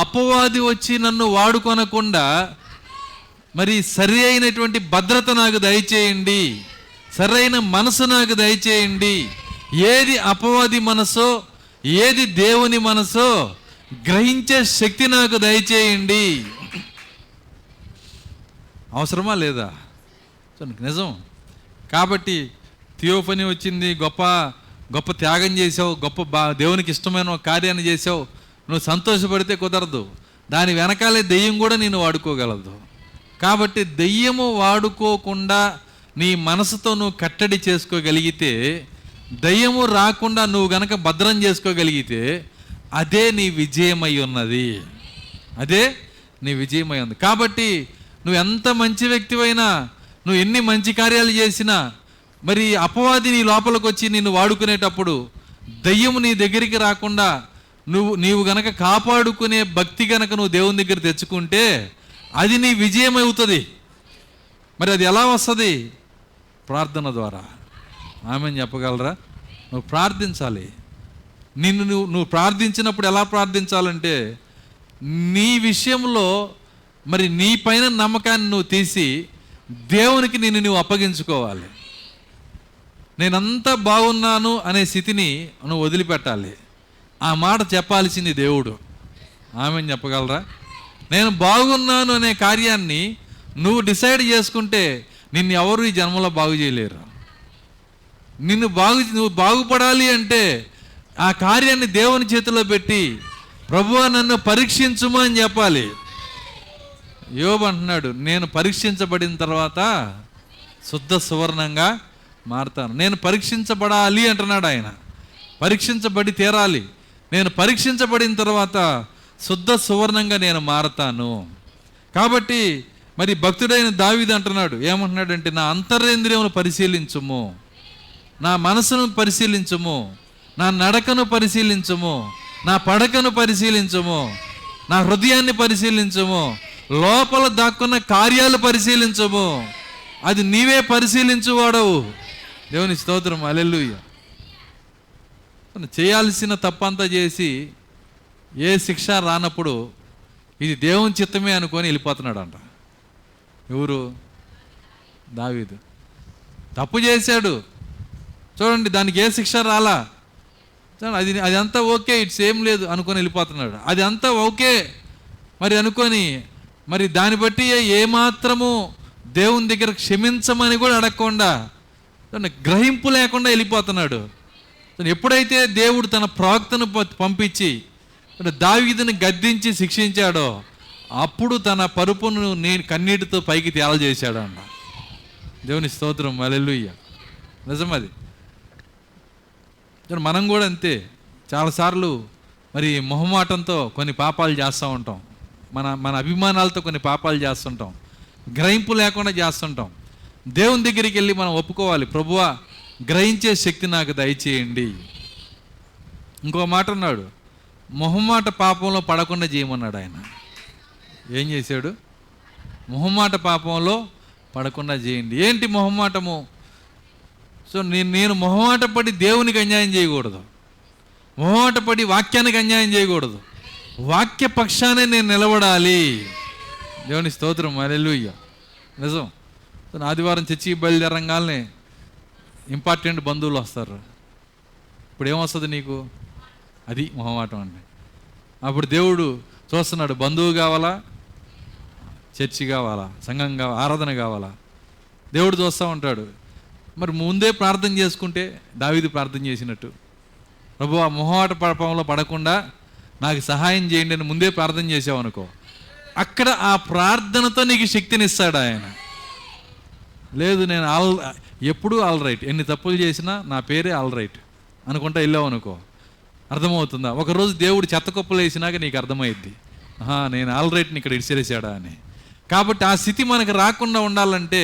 అపవాది వచ్చి నన్ను వాడుకొనకుండా మరి సరి అయినటువంటి భద్రత నాకు దయచేయండి, సరైన మనసు నాకు దయచేయండి. ఏది అపవాది మనసో, ఏది దేవుని మనసో గ్రహించే శక్తి నాకు దయచేయండి. అవసరమా లేదా? నిజం. కాబట్టి థియోఫనీ వచ్చింది, గొప్ప త్యాగం చేసావు, దేవునికి ఇష్టమైన ఒక కార్యాన్ని చేసావు, నువ్వు సంతోషపడితే కుదరదు. దాని వెనకాలే దెయ్యం కూడా నేను వాడుకోగలదు. కాబట్టి దెయ్యము వాడుకోకుండా నీ మనసుతో నువ్వు కట్టడి చేసుకోగలిగితే, దెయ్యము రాకుండా నువ్వు గనక భద్రం చేసుకోగలిగితే, అదే నీ విజయమై ఉన్నది. అదే నీ విజయమై ఉంది. కాబట్టి నువ్వు ఎంత మంచి వ్యక్తివైనా, నువ్వు ఎన్ని మంచి కార్యాలు చేసినా, మరి అపవాది నీ లోపలికి వచ్చి నిన్ను వాడుకునేటప్పుడు దయ్యము నీ దగ్గరికి రాకుండా నీవు గనక కాపాడుకునే భక్తి గనక నువ్వు దేవుని దగ్గర తెచ్చుకుంటే అది నీ విజయం అవుతుంది. మరి అది ఎలా వస్తుంది? ప్రార్థన ద్వారా. ఆమెను చెప్పగలరా? నువ్వు ప్రార్థించాలి. నువ్వు ప్రార్థించినప్పుడు ఎలా ప్రార్థించాలంటే, నీ విషయంలో మరి నీ పైన నమ్మకాన్ని నువ్వు తీసి దేవునికి నువ్వు అప్పగించుకోవాలి. నేనంతా బాగున్నాను అనే స్థితిని నువ్వు వదిలిపెట్టాలి. ఆ మాట చెప్పాల్సింది దేవుడు. ఆమెను చెప్పగలరా? నేను బాగున్నాను అనే కార్యాన్ని నువ్వు డిసైడ్ చేసుకుంటే నిన్ను ఎవరు ఈ జన్మలో బాగు చేయలేరు. నువ్వు బాగుపడాలి అంటే ఆ కార్యాన్ని దేవుని చేతిలో పెట్టి, ప్రభువా, నన్ను పరీక్షించుము అని చెప్పాలి. యోబు అంటున్నాడు, నేను పరీక్షించబడిన తర్వాత శుద్ధ సువర్ణంగా మారుతాను. నేను పరీక్షించబడాలి అంటున్నాడు ఆయన. పరీక్షించబడి తీరాలి. నేను పరీక్షించబడిన తర్వాత శుద్ధ సువర్ణంగా నేను మారతాను. కాబట్టి మరి భక్తుడైన దావీదు అంటున్నాడు, ఏమంటున్నాడంటే, నా అంతరేంద్రియమును పరిశీలించుము, నా మనసును పరిశీలించుము, నా నడకను పరిశీలించుము, నా పడకను పరిశీలించుము, నా హృదయాన్ని పరిశీలించుము, లోపల దాక్కున్న కార్యాలు పరిశీలించుము. అది నీవే పరిశీలించువాడవు. దేవుని స్తోత్రం, హల్లెలూయా. చేయాల్సిన తప్పంతా చేసి ఏ శిక్ష రానప్పుడు ఇది దేవుని చిత్తమే అనుకొని వెళ్ళిపోతున్నాడు అంట. ఎవరు? దావీదు. తప్పు చేశాడు, చూడండి, దానికి ఏ శిక్ష రాలా. అది అంతా ఓకే, ఇట్స్ ఏం లేదు అనుకొని వెళ్ళిపోతున్నాడు. అది అంతా ఓకే, మరి అనుకొని మరి దాన్ని బట్టి ఏమాత్రము దేవుని దగ్గర క్షమించమని కూడా అడగకుండా గ్రహింపు లేకుండా వెళ్ళిపోతున్నాడు. ఎప్పుడైతే దేవుడు తన ప్రవక్తను పంపించి దావీదుని గద్దించి శిక్షించాడో అప్పుడు తన పరుపును కన్నీటితో పైకి తేలజేశాడు అన్న. దేవుని స్తోత్రం, హల్లెలూయా. నిజమది. మనం కూడా అంతే, చాలాసార్లు మరి మొహమాటంతో కొన్ని పాపాలు చేస్తూ ఉంటాం, మన అభిమానాలతో కొన్ని పాపాలు చేస్తుంటాం, గ్రహింపు లేకుండా చేస్తుంటాం. దేవుని దగ్గరికి వెళ్ళి మనం ఒప్పుకోవాలి, ప్రభువా గ్రహించే శక్తి నాకు దయచేయండి. ఇంకో మాట అన్నాడు, మొహమాట పాపంలో పడకుండా చేయమన్నాడు ఆయన. ఏం చేశాడు? మొహమాట పాపంలో పడకుండా చేయండి. ఏంటి మొహమాటము? సో నేను మొహమాట పడి దేవునికి అన్యాయం చేయకూడదు, మొహమాట పడి వాక్యానికి అన్యాయం చేయకూడదు, వాక్య పక్షానే నేను నిలబడాలి. దేవుని స్తోత్రం, హల్లెలూయా. నిజం. ఆదివారం చర్చికి బయలుదేరంగానే ఇంపార్టెంట్ బంధువులు వస్తారు. ఇప్పుడు ఏమొస్తుంది నీకు? అది మొహమాటం అండి. అప్పుడు దేవుడు చూస్తున్నాడు, బంధువు కావాలా, చర్చి కావాలా, సంఘం కావాలా, ఆరాధన కావాలా? దేవుడు చూస్తూ ఉంటాడు. మరి ముందే ప్రార్థన చేసుకుంటే దావీదు ప్రార్థన చేసినట్టు, ప్రభు ఆ మొహమాట పాపంలో పడకుండా నాకు సహాయం చేయండి అని ముందే ప్రార్థన చేసావు అనుకో, అక్కడ ఆ ప్రార్థనతో నీకు శక్తినిస్తాడు ఆయన. లేదు నేను ఎప్పుడూ ఆల్ రైట్, ఎన్ని తప్పులు చేసినా నా పేరే ఆల్ రైట్ అనుకుంటా వెళ్ళావు అనుకో, అర్థమవుతుందా? ఒకరోజు దేవుడు చెత్త కుప్పలు వేసినాక నీకు అర్థమైద్ది, నేను ఆల్ రైట్ని ఇక్కడ ఇడిచేసాడా అని. కాబట్టి ఆ స్థితి మనకు రాకుండా ఉండాలంటే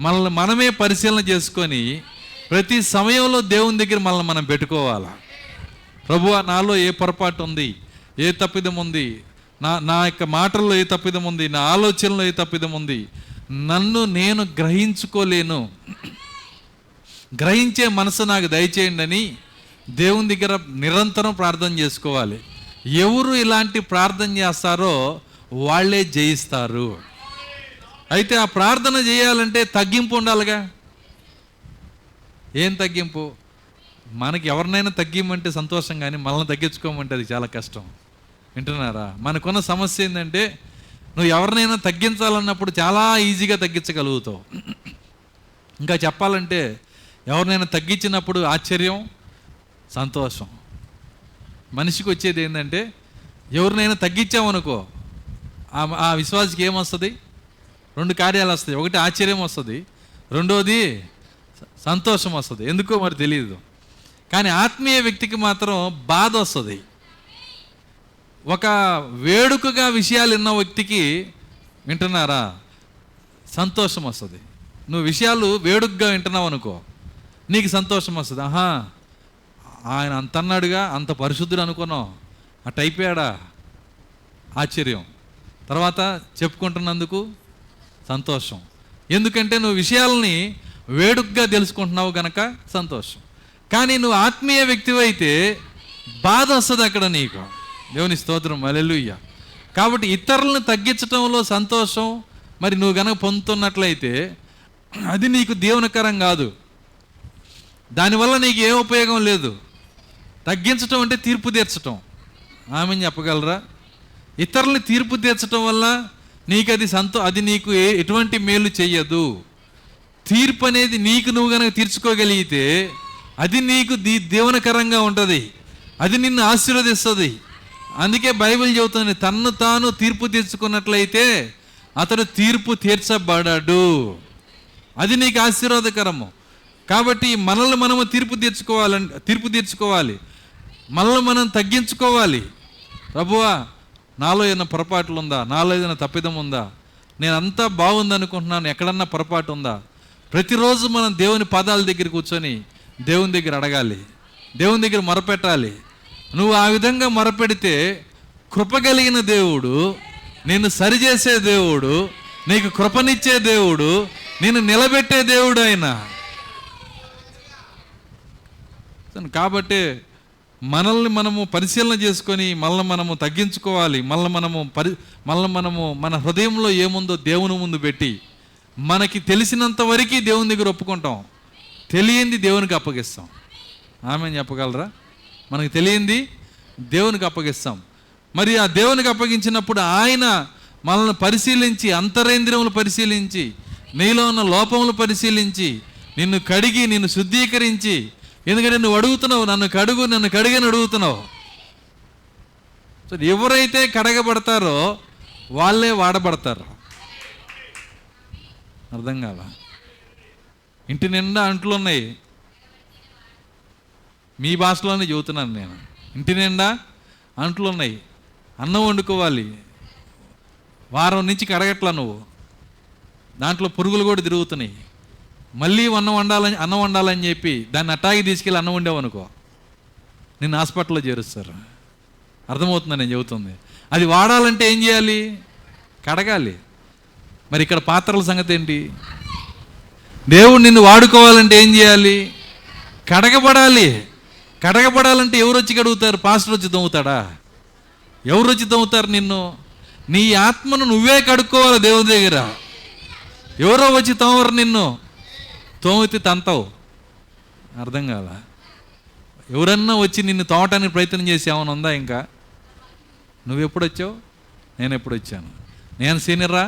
మనల్ని మనమే పరిశీలన చేసుకొని ప్రతి సమయంలో దేవుని దగ్గర మనల్ని మనం పెట్టుకోవాలా. ప్రభువా నాలో ఏ పొరపాటు ఉంది, ఏ తప్పిదం ఉంది, నా యొక్క మాటల్లో ఏ తప్పిదం ఉంది, నా ఆలోచనలో ఏ తప్పిదం ఉంది, నన్ను నేను గ్రహించుకోలేను, గ్రహించే మనసు నాకు దయచేయండి అని దేవుని దగ్గర నిరంతరం ప్రార్థన చేసుకోవాలి. ఎవరు ఇలాంటి ప్రార్థన చేస్తారో వాళ్ళే జయిస్తారు. అయితే ఆ ప్రార్థన చేయాలంటే తగ్గింపు ఉండాలిగా. ఏం తగ్గింపు? మనకి ఎవరినైనా తగ్గిమంటే సంతోషం, కానీ మనల్ని తగ్గించుకోమంటే అది చాలా కష్టం. వింటున్నారా? మనకున్న సమస్య ఏంటంటే నువ్వు ఎవరినైనా తగ్గించాలన్నప్పుడు చాలా ఈజీగా తగ్గించగలుగుతావు. ఇంకా చెప్పాలంటే ఎవరినైనా తగ్గించినప్పుడు ఆశ్చర్యం, సంతోషం. మనిషికి వచ్చేది ఏంటంటే ఎవరినైనా తగ్గించామనుకో ఆ విశ్వాసకి ఏమొస్తుంది? 2 కార్యాలు వస్తాయి. ఒకటి ఆశ్చర్యం వస్తుంది, రెండోది సంతోషం వస్తుంది. ఎందుకో మరి తెలియదు. కానీ ఆత్మీయ వ్యక్తికి మాత్రం బాధ వస్తుంది. ఒక వేడుకగా విషయాలు విన్న వ్యక్తికి, వింటున్నారా, సంతోషం వస్తుంది. నువ్వు విషయాలు వేడుకగా వింటున్నావు అనుకో, నీకు సంతోషం వస్తుంది. ఆయన అంత అన్నాడుగా, అంత పరిశుద్ధుడు అనుకున్నావు, అటు అయిపోయాడా, ఆశ్చర్యం. తర్వాత చెప్పుకుంటున్నందుకు సంతోషం. ఎందుకంటే నువ్వు విషయాలని వేడుకగా తెలుసుకుంటున్నావు కనుక సంతోషం. కానీ నువ్వు ఆత్మీయ వ్యక్తివి అయితే బాధ వస్తుంది అక్కడ నీకు. దేవుని స్తోత్రం, హల్లెలూయా. కాబట్టి ఇతరులను తగ్గించడంలో సంతోషం మరి నువ్వు కనుక పొందుతున్నట్లయితే అది నీకు దేవునికరం కాదు, దానివల్ల నీకు ఏ ఉపయోగం లేదు. తగ్గించటం అంటే తీర్పు తీర్చటం. ఆమెను చెప్పగలరా? ఇతరులని తీర్పు తీర్చటం వల్ల నీకు అది నీకు ఎటువంటి మేలు చెయ్యదు. తీర్పు అనేది నీకు నువ్వు కనుక తీర్చుకోగలిగితే అది నీకు దేవునికరంగా ఉంటుంది, అది నిన్ను ఆశీర్వదిస్తుంది. అందుకే బైబిల్ చెబుతుంది, తన్ను తాను తీర్పు తీర్చుకున్నట్లయితే అతడు తీర్పు తీర్చబడడు. అది నీకు ఆశీర్వాదకరము. కాబట్టి మనల్ని మనము తీర్పు తీర్చుకోవాలి, మనల్ని మనం తగ్గించుకోవాలి. ప్రభువా నాలో ఏదైనా పొరపాట్లు ఉందా, నాలో ఏదైనా తప్పిదం ఉందా, నేను అంతా బాగుందనుకుంటున్నాను, ఎక్కడన్నా పొరపాటు ఉందా? ప్రతిరోజు మనం దేవుని పాదాల దగ్గర కూర్చొని దేవుని దగ్గర అడగాలి, దేవుని దగ్గర మొరపెట్టాలి. నువ్వు ఆ విధంగా మొరపెడితే కృప కలిగిన దేవుడు, నిన్ను సరిచేసే దేవుడు, నీకు కృపనిచ్చే దేవుడు, నిన్ను నిలబెట్టే దేవుడు ఆయన. కాబట్టి మనల్ని మనము పరిశీలన చేసుకొని మనల్ని మనము తగ్గించుకోవాలి. మనల్ని మనము మన హృదయంలో ఏముందో దేవుని ముందు పెట్టి మనకి తెలిసినంత వరకు దేవుని దగ్గర ఒప్పుకుంటాం, తెలియంది దేవునికి అప్పగిస్తాం. ఆమె చెప్పగలరా? మనకి తెలియంది దేవునికి అప్పగిస్తాం. మరి ఆ దేవునికి అప్పగించినప్పుడు ఆయన మనల్ని పరిశీలించి, అంతరేంద్రియములు పరిశీలించి, నీలో ఉన్న లోపములు పరిశీలించి, నిన్ను కడిగి నిన్ను శుద్ధీకరించి, ఎందుకంటే నువ్వు అడుగుతున్నావు, నన్ను కడిగని అడుగుతున్నావు. సో ఎవరైతే కడగబడతారో వాళ్ళే వాడబడతారు. అర్థం కాల? ఇంటి నిండా అంట్లు ఉన్నాయి, మీ భాషలోనే చెబుతున్నాను నేను. ఇంటి నిండా అంట్లు ఉన్నాయి, అన్నం వండుకోవాలి, వారం నుంచి కడగట్లా నువ్వు, దాంట్లో పురుగులు కూడా తిరుగుతున్నాయి. మళ్ళీ అన్నం వండాలని చెప్పి దాన్ని అట్టాగి తీసుకెళ్ళి అన్నం వండావనుకో, నిన్ను హాస్పిటల్లో చేరుస్తారు. అర్థమవుతుందని నేను చెబుతుంది. అది వాడాలంటే ఏం చేయాలి? కడగాలి. మరి ఇక్కడ పాత్రల సంగతి ఏంటి? దేవుడు నిన్ను వాడుకోవాలంటే ఏం చేయాలి? కడగబడాలి. కడగబడాలంటే ఎవరు వచ్చి కడుగుతారు? పాస్టర్ వచ్చి తోముతాడా? ఎవరు వచ్చి తోముతారు నిన్ను? నీ ఆత్మను నువ్వే కడుక్కోవాలి దేవుని దగ్గర. ఎవరో వచ్చి తోమరు నిన్ను, తోమితే తంతావు. అర్థం కాల? ఎవరన్నా వచ్చి నిన్ను తోమటానికి ప్రయత్నం చేసి ఏమైనా ఉందా? ఇంకా నువ్వు ఎప్పుడు వచ్చావు? నేను ఎప్పుడు వచ్చాను? నేను సీనియరా,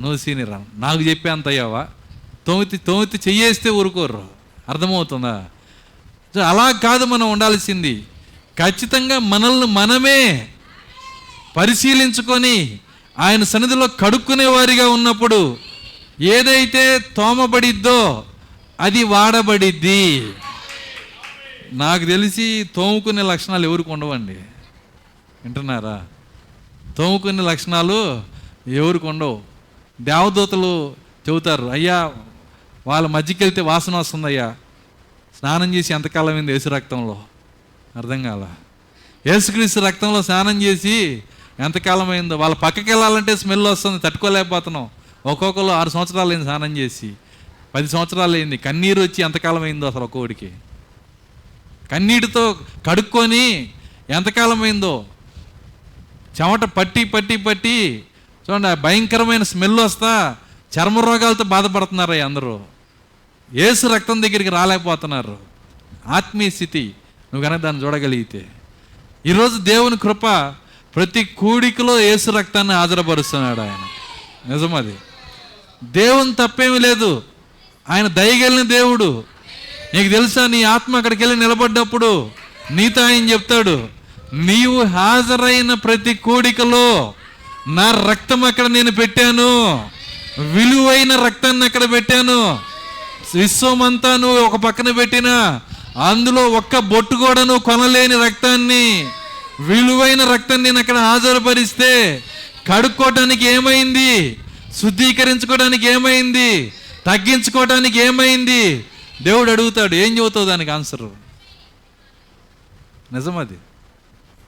నువ్వు సీనియరా? నాకు చెప్పే అంత అయ్యావా? తోమితి చెయ్యేస్తే ఊరుకోర్రు. అర్థమవుతుందా? అలా కాదు మనం ఉండాల్సింది. ఖచ్చితంగా మనల్ని మనమే పరిశీలించుకొని ఆయన సన్నిధిలో కడుక్కునే వారిగా ఉన్నప్పుడు ఏదైతే తోమబడిద్దో అది వాడబడిద్ది. నాకు తెలిసి తోముకునే లక్షణాలు ఎవరికి ఉండవండి. వింటున్నారా? తోముకునే లక్షణాలు ఎవరికి ఉండవు. దేవదూతలు చెబుతారు, అయ్యా వాళ్ళ మధ్యకి వెళ్తే వాసన వస్తుందయ్యా, స్నానం చేసి ఎంతకాలం అయింది యేసు రక్తంలో. అర్థం కాల? యేసుక్రీస్తు రక్తంలో స్నానం చేసి ఎంతకాలం అయిందో. వాళ్ళ పక్కకి వెళ్ళాలంటే స్మెల్ వస్తుంది, తట్టుకోలేకపోతున్నాం. ఒక్కొక్కరు 6 సంవత్సరాలు అయింది స్నానం చేసి, 10 సంవత్సరాలు అయింది. కన్నీరు వచ్చి ఎంతకాలం అయిందో అసలు ఒక్కొక్కడికి. కన్నీటితో కడుక్కొని ఎంతకాలం అయిందో. చెమట పట్టి పట్టి పట్టి చూడండి, భయంకరమైన స్మెల్ వస్తా చర్మ రోగాలతో బాధపడుతున్నారు అందరూ. యేసు రక్తం దగ్గరికి రాలేకపోతున్నారు. ఆత్మీయ స్థితి నువ్వు కనుక దాన్ని చూడగలిగితే, ఈరోజు దేవుని కృప ప్రతి కూడికలో యేసు రక్తాన్ని హాజరుపరుస్తున్నాడు ఆయన. నిజమది. దేవుని తప్పేమీ లేదు, ఆయన దయగలిగిన దేవుడు. నీకు తెలుసా, నీ ఆత్మ అక్కడికి వెళ్ళి నిలబడ్డప్పుడు నీతో ఆయన చెప్తాడు, నీవు హాజరైన ప్రతి కూడికలో నా రక్తం అక్కడ నేను పెట్టాను, విలువైన రక్తాన్ని అక్కడ పెట్టాను. విశ్వమంతా నువ్వు ఒక పక్కన పెట్టినా అందులో ఒక్క బొట్టు కూడా నువ్వు కొనలేని రక్తాన్ని, విలువైన రక్తాన్ని నేను అక్కడ హాజరుపరిస్తే కడుక్కోవటానికి ఏమైంది? శుద్ధీకరించుకోవడానికి ఏమైంది? తగ్గించుకోవటానికి ఏమైంది? దేవుడు అడుగుతాడు. ఏం చెబుతావు దానికి ఆన్సరు? నిజమది.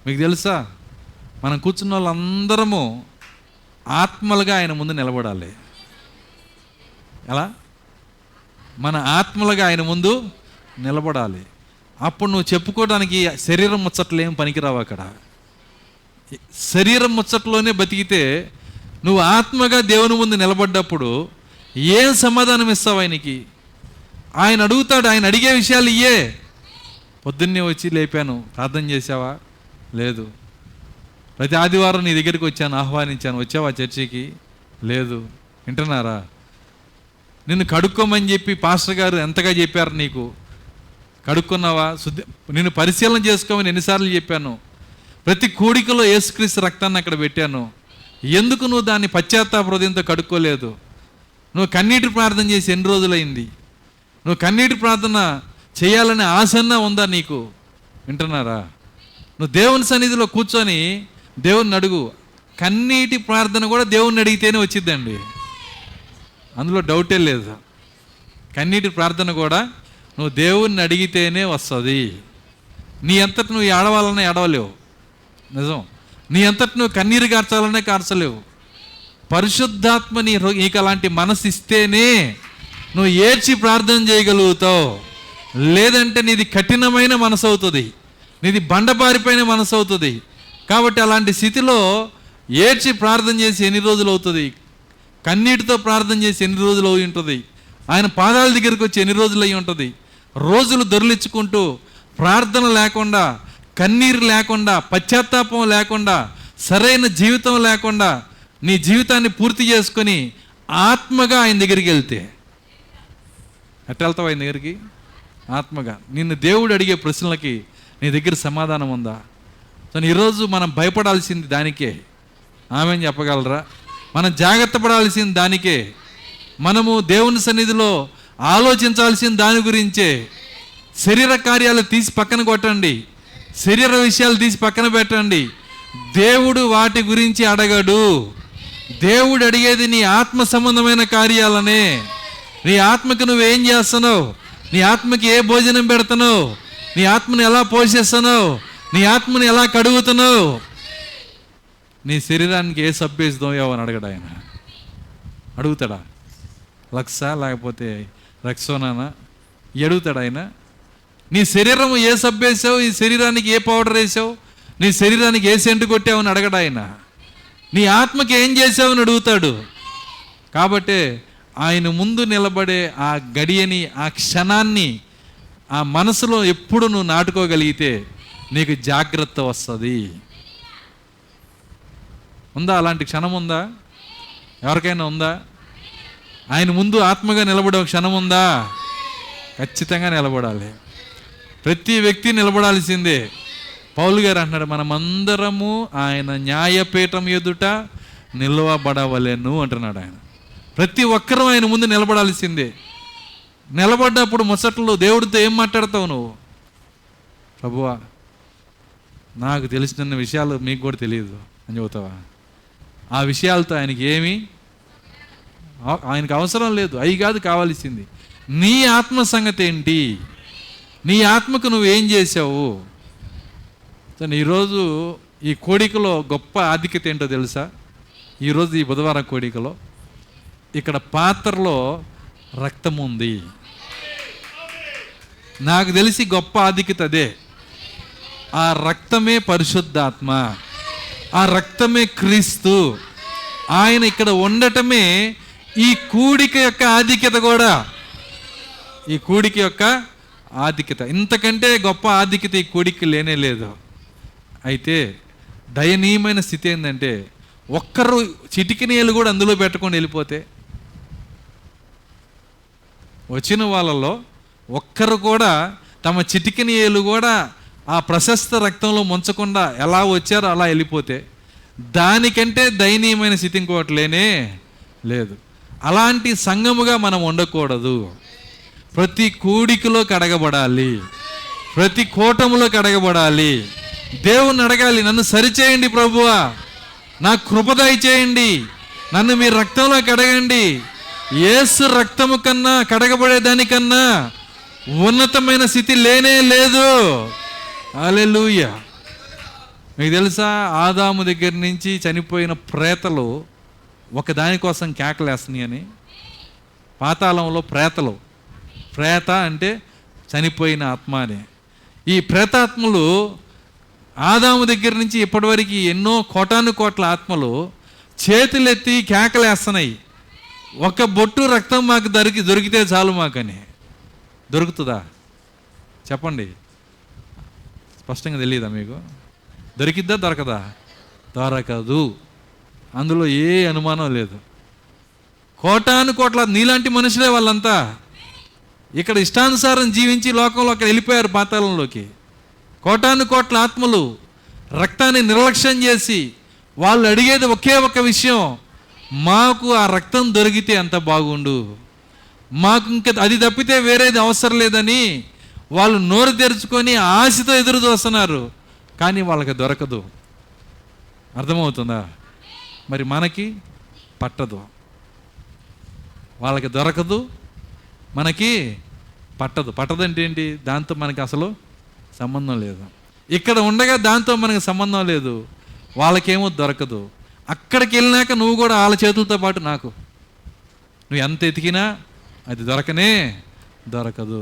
మీకు తెలుసా, మనం కూర్చున్న వాళ్ళందరము ఆత్మలుగా ఆయన ముందు నిలబడాలి. ఎలా? మన ఆత్మలుగా ఆయన ముందు నిలబడాలి. అప్పుడు నువ్వు చెప్పుకోవడానికి శరీరం ముచ్చట్లు ఏం పనికిరావు. అక్కడ శరీరం ముచ్చట్లోనే బతికితే నువ్వు ఆత్మగా దేవుని ముందు నిలబడ్డప్పుడు ఏం సమాధానం ఇస్తావు ఆయనకి? ఆయన అడుగుతాడు. ఆయన అడిగే విషయాలు ఇయ్యే. పొద్దున్నే వచ్చి లేపాను, ప్రార్థన చేసావా? లేదు. ప్రతి ఆదివారం నీ దగ్గరికి వచ్చాను, ఆహ్వానించాను, వచ్చావా చర్చికి? లేదు. వింటున్నారా? నిన్ను కడుక్కోమని చెప్పి పాస్టర్ గారు ఎంతగా చెప్పారు నీకు? కడుక్కున్నావా? నిన్ను పరిశీలన చేసుకోమని ఎన్నిసార్లు చెప్పాను? ప్రతి కూడికలో యేసుక్రీస్తు రక్తాన్ని అక్కడ పెట్టాను. ఎందుకు నువ్వు దాన్ని పశ్చాత్తాప హృదయంతో కడుక్కోలేదు? నువ్వు కన్నీటి ప్రార్థన చేసి ఎన్ని రోజులైంది? నువ్వు కన్నీటి ప్రార్థన చేయాలనే ఆసన్న ఉందా నీకు? వింటున్నారా? నువ్వు దేవుని సన్నిధిలో కూర్చొని దేవుని అడుగు. కన్నీటి ప్రార్థన కూడా దేవుణ్ణి అడిగితేనే వచ్చిద్దండి, అందులో డౌటే లేదు. కన్నీటి ప్రార్థన కూడా నువ్వు దేవుణ్ణి అడిగితేనే వస్తుంది. నీ అంతటి నువ్వు ఏడవాలన్నా ఏడవలేవు. నిజం. నీ అంతటి నువ్వు కన్నీరు కార్చాలనే కార్చలేవు. పరిశుద్ధాత్మ నీకు అలాంటి మనసు ఇస్తేనే నువ్వు ఏడ్చి ప్రార్థన చేయగలుగుతావు. లేదంటే నీది కఠినమైన మనసు అవుతుంది, నీది బండబారిపోయిన మనసు అవుతుంది. కాబట్టి అలాంటి స్థితిలో ఏడ్చి ప్రార్థన చేసి ఎన్ని రోజులు అవుతుంది? కన్నీటితో ప్రార్థన చేసి ఎన్ని రోజులు అయి ఉంటుంది? ఆయన పాదాల దగ్గరికి వచ్చి ఎన్ని రోజులు అయి ఉంటుంది? రోజులు దొర్లించుకుంటూ ప్రార్థన లేకుండా, కన్నీరు లేకుండా, పశ్చాత్తాపం లేకుండా, సరైన జీవితం లేకుండా నీ జీవితాన్ని పూర్తి చేసుకొని ఆత్మగా ఆయన దగ్గరికి వెళ్తే ఎట్లా వెళ్తావు ఆయన దగ్గరికి? ఆత్మగా. నిన్ను దేవుడు అడిగే ప్రశ్నలకి నీ దగ్గర సమాధానం ఉందా? సో ఈరోజు మనం భయపడాల్సింది దానికే. ఆమె చెప్పగలరా? మనం జాగ్రత్త పడాల్సింది దానికే. మనము దేవుని సన్నిధిలో ఆలోచించాల్సిన దాని గురించే. శరీర కార్యాలు తీసి పక్కన కొట్టండి, శరీర విషయాలు తీసి పక్కన పెట్టండి. దేవుడు వాటి గురించి అడగడు. దేవుడు అడిగేది నీ ఆత్మ సంబంధమైన కార్యాలనే. నీ ఆత్మకు నువ్వేం చేస్తున్నావు, నీ ఆత్మకి ఏ భోజనం పెడుతున్నావు, నీ ఆత్మను ఎలా పోషిస్తున్నావు, నీ ఆత్మను ఎలా కడుగుతున్నావు, నీ శరీరానికి ఏ సబ్బేస్తావు అని అడగడు ఆయన. అడుగుతాడా? లక్సా లేకపోతే రక్సోనానా అడుగుతాడు ఆయన? నీ శరీరం ఏ సబ్బేసావు, ఈ శరీరానికి ఏ పౌడర్ వేసావు, నీ శరీరానికి ఏ సెంటు కొట్టావు అని అడగడు ఆయన. నీ ఆత్మకి ఏం చేసావు అని అడుగుతాడు. కాబట్టి ఆయన ముందు నిలబడే ఆ గడియని, ఆ క్షణాన్ని ఆ మనసులో ఎప్పుడు నువ్వు నాటుకోగలిగితే నీకు జాగ్రత్త వస్తుంది. ఉందా అలాంటి క్షణం? ఉందా? ఎవరికైనా ఉందా? ఆయన ముందు ఆత్మగా నిలబడే క్షణం ఉందా? ఖచ్చితంగా నిలబడాలి. ప్రతి వ్యక్తి నిలబడాల్సిందే. పౌలు గారు అంటున్నాడు, మనమందరము ఆయన న్యాయపీఠం ఎదుట నిలవబడవలెను అంటున్నాడు ఆయన. ప్రతి ఒక్కరూ ఆయన ముందు నిలబడాల్సిందే. నిలబడ్డప్పుడు ముచ్చట్లు దేవుడితో ఏం మాట్లాడతావు నువ్వు? ప్రభువా, నాకు తెలిసిన విషయాలు మీకు కూడా తెలియదు అని చెబుతావా? ఆ విషయాలతో ఆయనకి అవసరం లేదు. అవి కాదు కావాల్సింది. నీ ఆత్మ సంగతి ఏంటి? నీ ఆత్మకు నువ్వేం చేసావు? ఈరోజు ఈ కోడికలో గొప్ప ఆధిక్యత ఏంటో తెలుసా? ఈరోజు ఈ బుధవారం కోడికలో ఇక్కడ పాత్రలో రక్తం ఉంది. నాకు తెలిసి గొప్ప ఆధిక్యత అదే. ఆ రక్తమే పరిశుద్ధాత్మ, ఆ రక్తమే క్రీస్తు. ఆయన ఇక్కడ ఉండటమే ఈ కూడిక యొక్క ఆధిక్యత కూడా. ఈ కూడిక యొక్క ఆధిక్యత, ఇంతకంటే గొప్ప ఆధిక్యత ఈ కూడికి లేనే లేదు. అయితే దయనీయమైన స్థితి ఏంటంటే, ఒక్కరు చిటికినీళ్ళు కూడా అందులో పెట్టకుండా వెళ్ళిపోతే, వచ్చిన వాళ్ళలో ఒక్కరు కూడా తమ చిటికినీళ్ళు కూడా ఆ ప్రశస్త రక్తంలో ముంచకుండా ఎలా వచ్చారో అలా వెళ్ళిపోతే, దానికంటే దయనీయమైన స్థితి ఇంకోటి లేనే లేదు. అలాంటి సంఘముగా మనం ఉండకూడదు. ప్రతి కూడికలో కడగబడాలి, ప్రతి కూటములో కడగబడాలి. దేవుణ్ణి అడగాలి, నన్ను సరిచేయండి ప్రభువా, నాకు కృప దయచేయండి, నన్ను మీ రక్తంలో కడగండి. యేసు రక్తము కన్నా, కడగబడేదానికన్నా ఉన్నతమైన స్థితి లేనే లేదు. హల్లెలూయా. మీకు తెలుసా, ఆదాము దగ్గర నుంచి చనిపోయిన ప్రేతలు ఒకదానికోసం కేకలేస్తున్నాయి అని. పాతాళంలో ప్రేతలు, ప్రేత అంటే చనిపోయిన ఆత్మ అని. ఈ ప్రేతాత్మలు ఆదాము దగ్గర నుంచి ఇప్పటివరకు ఎన్నో కోటాను కోట్ల ఆత్మలు చేతులెత్తి కేకలేస్తున్నాయి, ఒక బొట్టు రక్తం మాకు దొరికితే చాలు మాకని. దొరుకుతుందా చెప్పండి? స్పష్టంగా తెలియదా మీకు? దొరికిద్దా దొరకదా? దొరకదు. అందులో ఏ అనుమానం లేదు. కోటాను కోట్ల నీలాంటి మనుషులే వాళ్ళంతా. ఇక్కడ ఇష్టానుసారం జీవించి లోకంలో అక్కడ వెళ్ళిపోయారు పాతాళంలోకి. కోటాను కోట్ల ఆత్మలు రక్తాన్ని నిర్లక్ష్యం చేసి వాళ్ళు అడిగేది ఒకే ఒక విషయం, మాకు ఆ రక్తం దొరికితే ఎంత బాగుండు, మాకు ఇంకా అది తప్పితే వేరేది అవసరం లేదని వాళ్ళు నోరు తెరుచుకొని ఆశతో ఎదురు చూస్తున్నారు. కానీ వాళ్ళకి దొరకదు. అర్థమవుతుందా? మరి మనకి పట్టదు. వాళ్ళకి దొరకదు, మనకి పట్టదు. పట్టదంటే ఏంటి? దాంతో మనకి అసలు సంబంధం లేదు. ఇక్కడ ఉండగా దాంతో మనకి సంబంధం లేదు, వాళ్ళకేమో దొరకదు. అక్కడికి వెళ్ళినాక నువ్వు కూడా వాళ్ళ చేతులతో పాటు నువ్వు ఎంత ఎతికినా అది దొరకదు.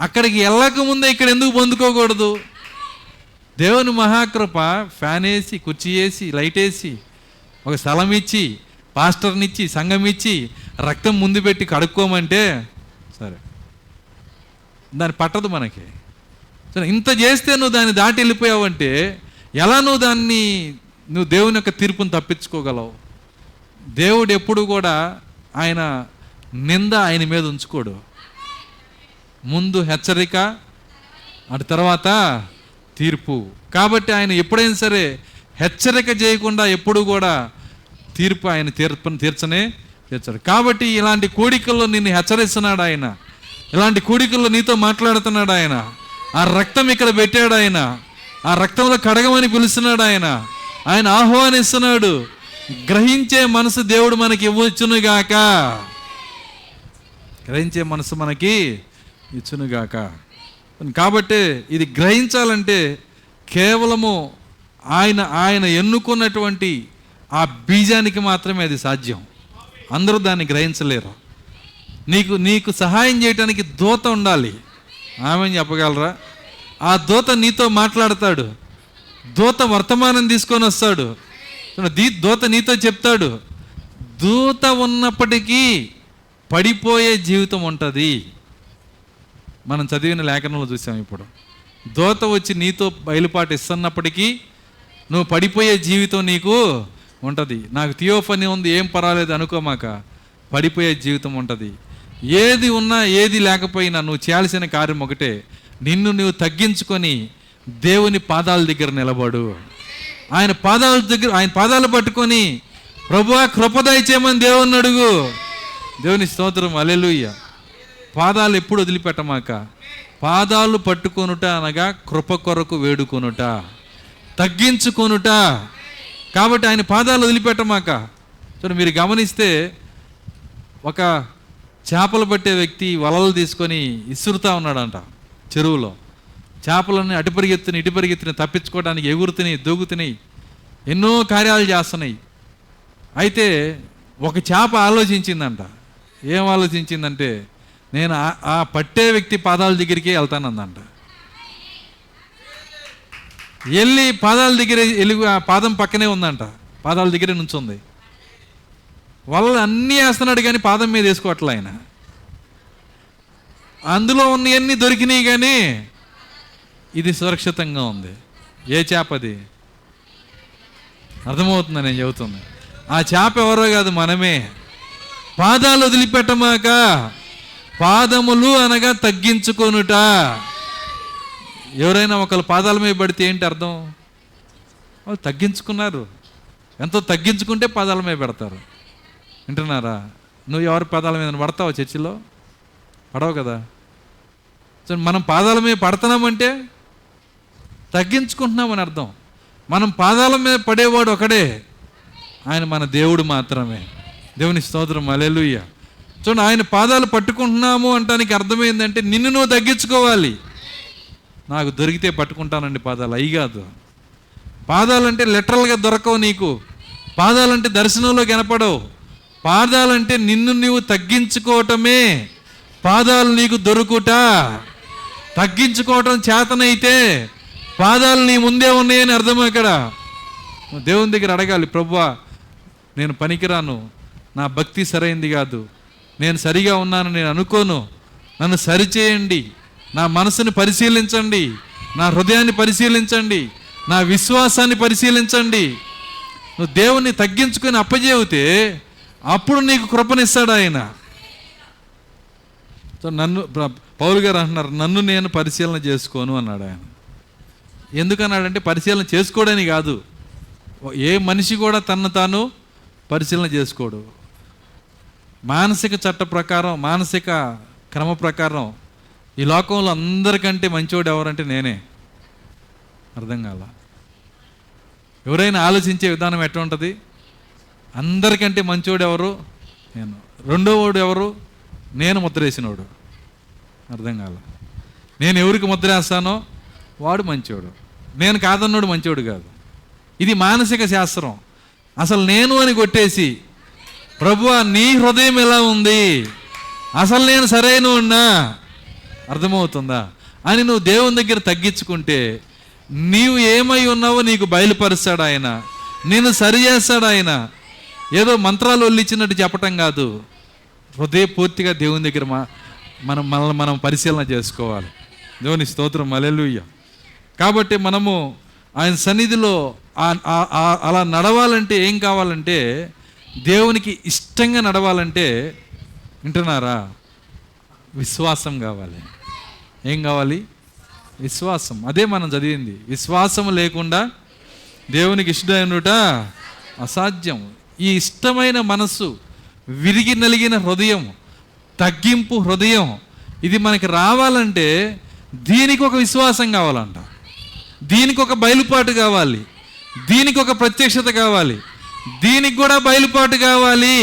అక్కడికి వెళ్ళకముందే ఇక్కడ ఎందుకు పొందుకోకూడదు? దేవుని మహాకృప, ఫ్యాన్ వేసి, కుర్చీ వేసి, లైట్ వేసి, ఒక స్థలం ఇచ్చి, పాస్టర్నిచ్చి, సంఘం ఇచ్చి, రక్తం ముందు పెట్టి కడుక్కోమంటే సరే, దాన్ని పట్టదు మనకి. సరే, ఇంత చేస్తే నువ్వు దాన్ని దాటి వెళ్ళిపోయావంటే ఎలా నువ్వు దాన్ని నువ్వు దేవుని యొక్క తీర్పును తప్పించుకోగలవు. దేవుడు ఎప్పుడు కూడా ఆయన నింద ఆయన మీద ఉంచుకోడు. ముందు హెచ్చరిక, అటు తర్వాత తీర్పు. కాబట్టి ఆయన ఎప్పుడైనా సరే హెచ్చరిక చేయకుండా ఎప్పుడు కూడా తీర్పు ఆయన తీర్చడు. కాబట్టి ఇలాంటి కోడికల్లో నిన్ను హెచ్చరిస్తున్నాడు ఆయన, ఇలాంటి కోడికల్లో నీతో మాట్లాడుతున్నాడు ఆయన. ఆ రక్తం ఇక్కడ పెట్టాడు ఆయన, ఆ రక్తంలో కడగమని పిలుస్తున్నాడు ఆయన. ఆయన ఆహ్వానిస్తున్నాడు. గ్రహించే మనసు దేవుడు మనకి ఇవ్వచ్చునుగాక, గ్రహించే మనసు మనకి ఇచ్చునుగాక. కాబట్టి ఇది గ్రహించాలంటే కేవలము ఆయన ఎన్నుకున్నటువంటి ఆ బీజానికి మాత్రమే అది సాధ్యం. అందరూ దాన్ని గ్రహించలేరు. నీకు సహాయం చేయడానికి దూత ఉండాలి. ఆమె చెప్పగలరా? ఆ దూత నీతో మాట్లాడతాడు, దూత వర్తమానం తీసుకొని వస్తాడు, దూత నీతో చెప్తాడు. దూత ఉన్నప్పటికీ పడిపోయే జీవితం ఉంటుంది. మనం చదివిన లేఖనంలో చూసాం. ఇప్పుడు దూత వచ్చి నీతో బయలుపాటు ఇస్తున్నప్పటికీ నువ్వు పడిపోయే జీవితం నీకు ఉంటుంది. నాకు థియోఫనీ ఉంది, ఏం పర్వాలేదు అనుకోమాక, పడిపోయే జీవితం ఉంటుంది. ఏది ఉన్నా ఏది లేకపోయినా నువ్వు చేయాల్సిన కార్యం ఒకటే, నిన్ను నువ్వు తగ్గించుకొని దేవుని పాదాల దగ్గర నిలబడు. ఆయన పాదాలు పట్టుకొని ప్రభువా కృప దయచేయమని దేవుని అడుగు. దేవుని స్తోత్రం, హల్లెలూయా. పాదాలు ఎప్పుడు వదిలిపెట్టమాక. పాదాలు పట్టుకొనుట అనగా కృప కొరకు వేడుకొనుట, తగ్గించుకొనుట. కాబట్టి ఆయన పాదాలు వదిలిపెట్టమాక. చూడండి, మీరు గమనిస్తే ఒక చేపలు పట్టే వ్యక్తి వలలు తీసుకొని ఇసురుతా ఉన్నాడంట చెరువులో. చేపలన్నీ అటు పరిగెత్తిని తప్పించుకోవడానికి ఎగురుతున్నాయి, దూకుతున్నాయి, ఎన్నో కార్యాలు చేస్తున్నాయి. అయితే ఒక చేప ఆలోచించిందంట. ఏం ఆలోచించిందంటే, నేను ఆ పట్టే వ్యక్తి పాదాల దగ్గరికి వెళ్తానందంట. వెళ్ళి పాదాల దగ్గర ఆ పాదం పక్కనే ఉందంట, పాదాల దగ్గరే నుంచుంది. వాళ్ళు అన్నీ వేస్తున్నాడు కానీ పాదం మీద వేసుకోవట్లే ఆయన. అందులో ఉన్నవన్నీ దొరికినాయి కానీ ఇది సురక్షితంగా ఉంది. ఏ చేపది? అర్థమవుతుందని నేను చెబుతుంది. ఆ చేప ఎవరో కాదు, మనమే. పాదాలు వదిలిపెట్టమాక. పాదములు అనగా తగ్గించుకొనుట. ఎవరైనా ఒకళ్ళు పాదాల మీద పడితే ఏంటి అర్థం? వాళ్ళు తగ్గించుకున్నారు. ఎంతో తగ్గించుకుంటే పాదాల మీద పెడతారు. వింటున్నారా? నువ్వు ఎవరి పాదాల మీద పడతావు? చర్చిలో పడవు కదా. సో మనం పాదాల మీద పడుతున్నామంటే తగ్గించుకుంటున్నామని అర్థం. మనం పాదాల మీద పడేవాడు ఒకడే, ఆయన మన దేవుడు మాత్రమే. దేవుని స్తోత్రం, హల్లెలూయా. చూడండి, ఆయన పాదాలు పట్టుకుంటున్నాము అంటానికి అర్థమైందంటే నిన్ను నువ్వు తగ్గించుకోవాలి. నాకు దొరికితే పట్టుకుంటానండి పాదాలు, అయి కాదు. పాదాలంటే లిటరల్గా దొరకవు నీకు. పాదాలంటే దర్శనంలో కనపడవు. పాదాలంటే నిన్ను నువ్వు తగ్గించుకోవటమే. పాదాలు నీకు దొరుకుట. తగ్గించుకోవటం చేతనైతే పాదాలు నీ ముందే ఉన్నాయని అర్థం. ఇక్కడ దేవుని దగ్గర అడగాలి, ప్రభువా నేను పనికిరాను, నా భక్తి సరైంది కాదు, నేను సరిగా ఉన్నాను నేను అనుకోను, నన్ను సరిచేయండి, నా మనసుని పరిశీలించండి, నా హృదయాన్ని పరిశీలించండి, నా విశ్వాసాన్ని పరిశీలించండి. నువ్వు దేవుణ్ణి తగ్గించుకొని అప్పజేవితే అప్పుడు నీకు కృపనిస్తాడు ఆయన. సో పౌలు గారు అంటున్నారు, నన్ను నేను పరిశీలన చేసుకోను అన్నాడు ఆయన. ఎందుకన్నాడంటే పరిశీలన చేసుకోవడానికి కాదు. ఏ మనిషి కూడా తన్ను తాను పరిశీలన చేసుకోడు. మానసిక చట్ట ప్రకారం, మానసిక క్రమ ప్రకారం ఈ లోకంలో అందరికంటే మంచివాడు ఎవరంటే నేనే. అర్థం కాల? ఎవరైనా ఆలోచించే విధానం ఎట్లా ఉంటుంది? అందరికంటే మంచివాడు ఎవరు? నేను. రెండో వాడు ఎవరు? నేను ముద్ర వేసినవాడు. అర్థం కాల? నేను ఎవరికి ముద్ర వేస్తానో వాడు మంచివాడు, నేను కాదన్నాడు మంచివాడు కాదు. ఇది మానసిక శాస్త్రం. అసలు నేను అని కొట్టేసి, ప్రభువా నీ హృదయం ఎలా ఉంది, అసలు నేను సరైన ఉన్నా, అర్థమవుతుందా అని నువ్వు దేవుని దగ్గర తగ్గించుకుంటే నీవు ఏమై ఉన్నావో నీకు బయలుపరుస్తాడు ఆయన, నేను సరి చేస్తాడు ఆయన. ఏదో మంత్రాలు వల్లిచ్చినట్టు చెప్పటం కాదు, హృదయపూర్తిగా దేవుని దగ్గర మనల్ని మనం పరిశీలన చేసుకోవాలి. దేవుని స్తోత్రం, హల్లెలూయా. కాబట్టి మనము ఆయన సన్నిధిలో అలా నడవాలంటే ఏం కావాలంటే, దేవునికి ఇష్టంగా నడవాలంటే, వింటున్నారా, విశ్వాసం కావాలి. ఏం కావాలి? విశ్వాసం. అదే మనం చదివింది. విశ్వాసం లేకుండా దేవునికి ఇష్టమైనట అసాధ్యం. ఈ ఇష్టమైన మనస్సు, విరిగి నలిగిన హృదయం, తగ్గింపు హృదయం, ఇది మనకి రావాలంటే దీనికి ఒక విశ్వాసం కావాలంట. దీనికి ఒక బయలుపాటు కావాలి. దీనికి ఒక ప్రత్యక్షత కావాలి. దీనికి కూడా బయలుపాటు కావాలి.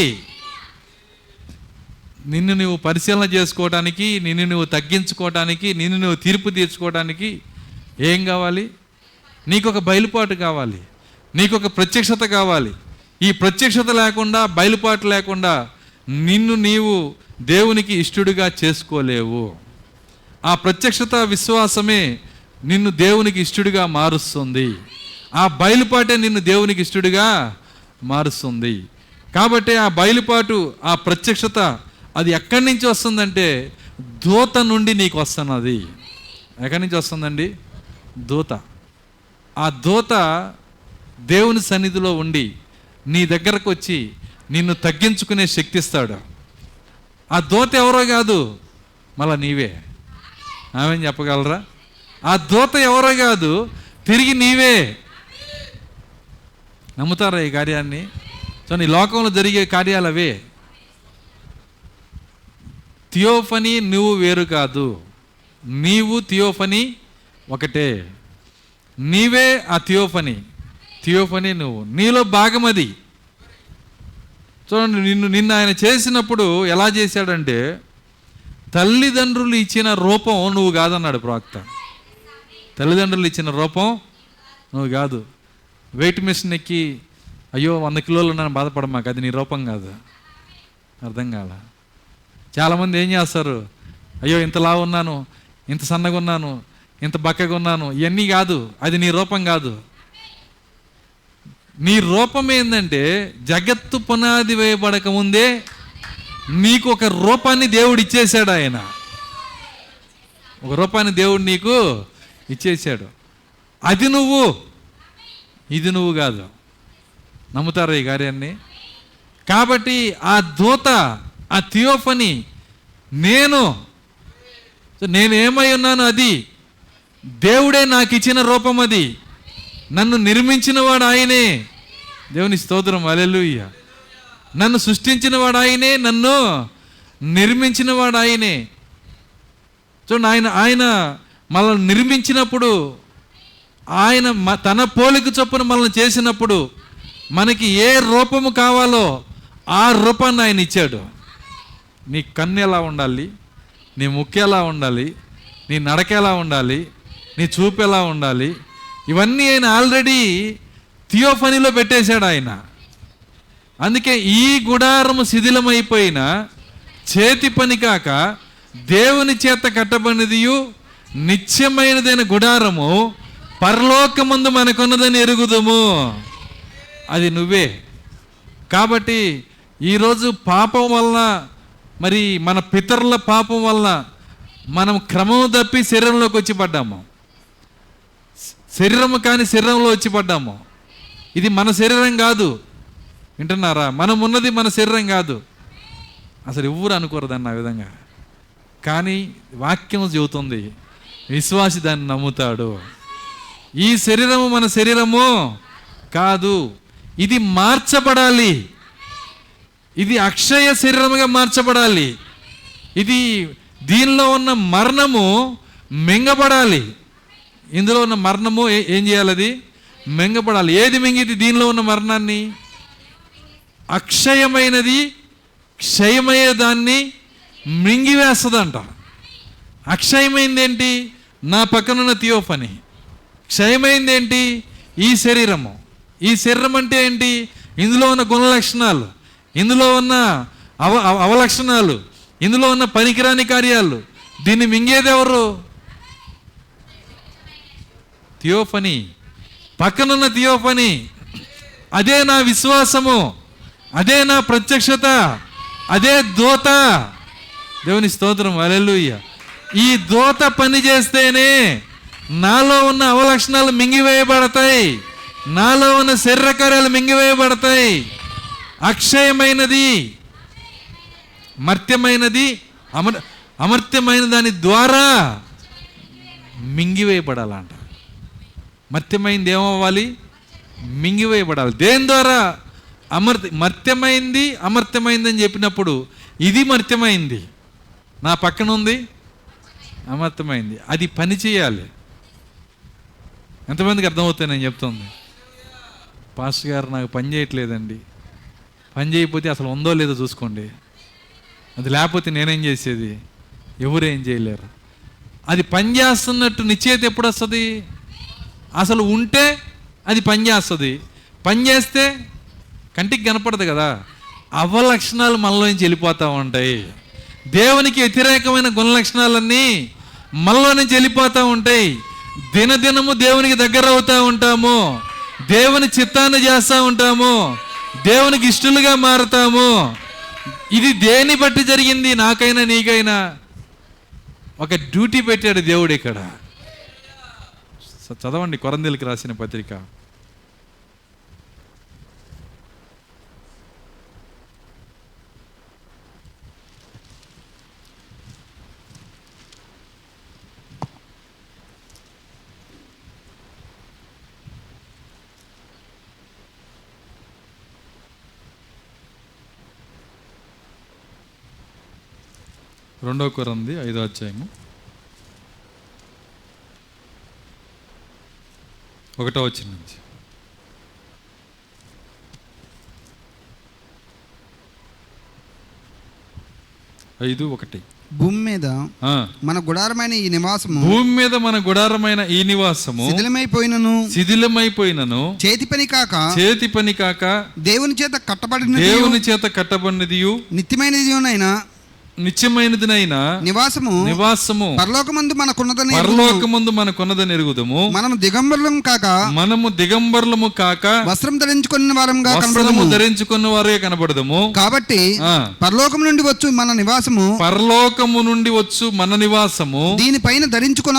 నిన్ను నువ్వు పరిశీలన చేసుకోవడానికి, నిన్ను నువ్వు తగ్గించుకోవడానికి, నిన్ను నువ్వు తీర్పు తీర్చుకోవడానికి ఏం కావాలి? నీకు ఒక బయలుపాటు కావాలి. నీకు ఒక ప్రత్యక్షత కావాలి. ఈ ప్రత్యక్షత లేకుండా, బయలుపాటు లేకుండా నిన్ను నీవు దేవునికి ఇష్టడుగా చేసుకోలేవు. ఆ ప్రత్యక్షత, విశ్వాసమే నిన్ను దేవునికి ఇష్టడుగా మారుస్తుంది. ఆ బయలుపాటే నిన్ను దేవునికి ఇష్టడుగా మారుస్తుంది. కాబట్టి ఆ బయలుపాటు, ఆ ప్రత్యక్షత, అది ఎక్కడి నుంచి వస్తుందంటే దూత నుండి నీకు వస్తున్నది. ఎక్కడి నుంచి వస్తుందండి? దూత. ఆ దూత దేవుని సన్నిధిలో ఉండి నీ దగ్గరకు వచ్చి నిన్ను తగ్గించుకునే శక్తి ఇస్తాడు. ఆ దూత ఎవరో కాదు, మళ్ళా నీవే. ఆమెను చెప్పగలరా? ఆ దూత ఎవరో కాదు, తిరిగి నీవే. నమ్ముతారా ఈ కార్యాన్ని? సో నీ లోకంలో జరిగే కార్యాలు అవే. థియోఫనీ నువ్వు వేరు కాదు, నీవు థియోఫనీ ఒకటే. నీవే ఆ థియోఫనీ. థియోఫనీ నువ్వు, నీలో భాగం అది. చూడండి, నిన్ను ఆయన చేసినప్పుడు ఎలా చేశాడంటే, తల్లిదండ్రులు ఇచ్చిన రూపం నువ్వు కాదన్నాడు ప్రవక్త. తల్లిదండ్రులు ఇచ్చిన రూపం నువ్వు కాదు. వెయిట్ మిషన్ ఎక్కి అయ్యో 100 కిలోలు ఉన్నాను బాధపడమాక, అది నీ రూపం కాదు. అర్థం కాల. చాలామంది ఏం చేస్తారు, అయ్యో ఇంత లావు ఉన్నాను, ఇంత సన్నగా ఉన్నాను, ఇంత బక్కగా ఉన్నాను, ఇవన్నీ కాదు, అది నీ రూపం కాదు. నీ రూపం ఏంటంటే, జగత్తు పునాది వేయబడక ముందే నీకు ఒక రూపాన్ని దేవుడు ఇచ్చేశాడు. ఆయన ఒక రూపాన్ని దేవుడు నీకు ఇచ్చేశాడు. అది నువ్వు, ఇది నువ్వు కాదు. నమ్ముతారా ఈ కార్యాన్ని? కాబట్టి ఆ దూత, ఆ థియోఫనీ, నేనేమై ఉన్నాను అది దేవుడే నాకు ఇచ్చిన రూపం. అది నన్ను నిర్మించిన వాడు ఆయనే. దేవుని స్తోత్రం, హల్లెలూయా. నన్ను సృష్టించిన వాడు ఆయనే, నన్ను నిర్మించిన వాడు ఆయనే. చూడండి, ఆయన మనల్ని నిర్మించినప్పుడు, ఆయన తన పోలిక చొప్పున మనల్ని చేసినప్పుడు, మనకి ఏ రూపము కావాలో ఆ రూపాన్ని ఆయన ఇచ్చాడు. నీ కన్ను ఎలా ఉండాలి, నీ ముక్కు ఎలా ఉండాలి, నీ నడక ఎలా ఉండాలి, నీ చూపు ఎలా ఉండాలి, ఇవన్నీ ఆయన ఆల్రెడీ థియోఫనీలో పెట్టేశాడు ఆయన. అందుకే ఈ గుడారము శిథిలమైపోయిన, చేతి పని కాక దేవుని చేత కట్టబడినదియు నిత్యమైనదైన గుడారము పరలోకమందు మనకున్నదని ఎరుగుదుము. అది నువ్వే. కాబట్టి ఈరోజు పాపం వలన, మరి మన పితరుల పాపం వలన మనం క్రమం తప్పి శరీరంలోకి వచ్చి పడ్డాము. శరీరము కాని శరీరంలో వచ్చి పడ్డాము. ఇది మన శరీరం కాదు. వింటున్నారా? మనం ఉన్నది మన శరీరం కాదు. అసలు ఎవరు అనుకోరు దాన్ని ఆ విధంగా. కానీ వాక్యం చెబుతుంది, విశ్వాసి దాన్ని నమ్ముతాడు. ఈ శరీరము మన శరీరము కాదు, ఇది మార్చబడాలి. ఇది అక్షయ శరీరముగా మార్చబడాలి. ఇది దీనిలో ఉన్న మరణము మింగబడాలి. ఇందులో ఉన్న మరణము ఏం చేయాలి? అది మింగబడాలి. ఏది మింగిది దీనిలో ఉన్న మరణాన్ని? అక్షయమైనది క్షయమయ్యే దాన్ని మింగివేస్తుందంట. అక్షయమైంది ఏంటి? నా పక్కనున్న థియోఫనీ. క్షయమైంది ఏంటి? ఈ శరీరము. ఈ శరీరం అంటే ఏంటి? ఇందులో ఉన్న గుణ లక్షణాలు, ఇందులో ఉన్న అవలక్షణాలు, ఇందులో ఉన్న పనికిరాని కార్యాలు. దీన్ని మింగేది ఎవరు? థియోఫనీ. పక్కనున్న థియోఫనీ. అదే నా విశ్వాసము, అదే నా ప్రత్యక్షత, అదే దూత. దేవుని స్తోత్రం, హల్లెలూయా. ఈ దూత పని చేస్తేనే నాలో ఉన్న అవలక్షణాలు మింగివేయబడతాయి. నాలో ఉన్న శరీర కార్యాలు మింగివేయబడతాయి. అక్షయమైనది, మర్త్యమైనది, అమర్త్యమైన దాని ద్వారా మింగివేయబడాలంట. మర్త్యమైంది ఏమవ్వాలి? మింగివేయబడాలి. దేని ద్వారా? మర్త్యమైంది, అమర్త్యమైంది అని చెప్పినప్పుడు ఇది మర్త్యమైంది, నా పక్కన ఉంది అమర్త్యమైంది. అది పని చేయాలి. ఎంతమందికి అర్థమవుతాయి నేను చెప్తుంది? పాస్టర్ గారు నాకు పని చేయట్లేదండి. పని చేయకపోతే అసలు ఉందో లేదో చూసుకోండి. అది లేకపోతే నేనేం చేసేది? ఎవరేం చేయలేరు. అది పని చేస్తున్నట్టు నిశ్చయిత ఎప్పుడు వస్తుంది? అసలు ఉంటే అది పని చేస్తుంది. పని చేస్తే కంటికి కనపడదు కదా. అవలక్షణాలు మనలోంచి వెళ్ళిపోతూ ఉంటాయి. దేవునికి వ్యతిరేకమైన గుణలక్షణాలన్నీ మనలో నుంచి వెళ్ళిపోతూ ఉంటాయి. దినదినము దేవునికి దగ్గర అవుతూ ఉంటాము, దేవుని చిత్తాన్ని చేస్తూ ఉంటాము, దేవునికి ఇష్టలుగా మారుతాము. ఇది దేని బట్టి జరిగింది? నాకైనా నీకైనా ఒక డ్యూటీ పెట్టాడు దేవుడు ఇక్కడ. చదవండి కొరంథీయులకు రాసిన పత్రిక. రెండో కొరింథీ 5వ అధ్యాయము 1వ వచనం నుంచి. 5:1. భూమి మీద మన గుడారమైన ఈ నివాసము, భూమి మీద మన గుడారమైన ఈ నివాసము శిథిలమైపోయినను చేతి పని కాక దేవుని చేత కట్టబడినదియు నిత్యమైనదినైనా నివాసము పరలోకమందు మనకున్నదని ఎరుగుదుము. మనము దిగంబరులము కాక వస్త్రం ధరించుకున్న వారే కనబడదము. కాబట్టి పరలోకము నుండి వచ్చు మన నివాసము దీనిపైన ధరించుకొన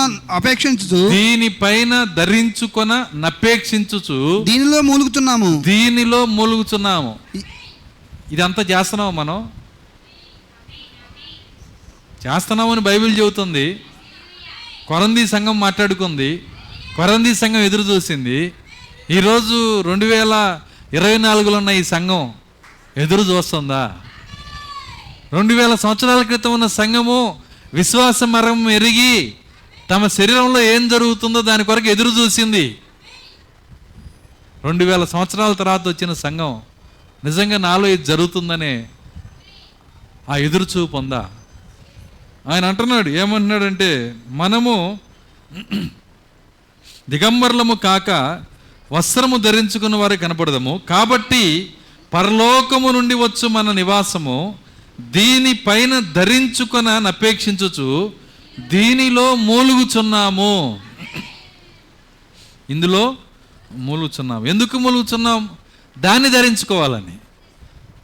అపేక్షించుచు దీనిలో మూలుగుతున్నాము. ఇదంతా చేస్తున్నాము, మనం చేస్తున్నామని బైబిల్ చెబుతుంది. కొరంథీ సంఘం మాట్లాడుకుంది, కొరంథీ సంఘం ఎదురు చూసింది. ఈరోజు 2024లో ఉన్న ఈ సంఘం ఎదురు చూస్తుందా? 2000 సంవత్సరాల క్రితం ఉన్న సంఘము విశ్వాస మర్మం ఎరిగి తమ శరీరంలో ఏం జరుగుతుందో దాని కొరకు ఎదురు చూసింది. 2000 సంవత్సరాల తర్వాత వచ్చిన సంఘం నిజంగా నాలో ఇది జరుగుతుందనే ఆ ఎదురు చూపు ఉందా? ఆయన అంటున్నాడు, ఏమంటున్నాడంటే, మనము దిగంబరులము కాక వస్త్రము ధరించుకున్న వారే కనపడదము. కాబట్టి పరలోకము నుండి వచ్చు మన నివాసము దీనిపైన ధరించుకొన అపేక్షించుచు దీనిలో మూలుగుచున్నాము. ఇందులో మూలుగుచున్నాము. ఎందుకు మూలుగుచున్నాం? దాన్ని ధరించుకోవాలని.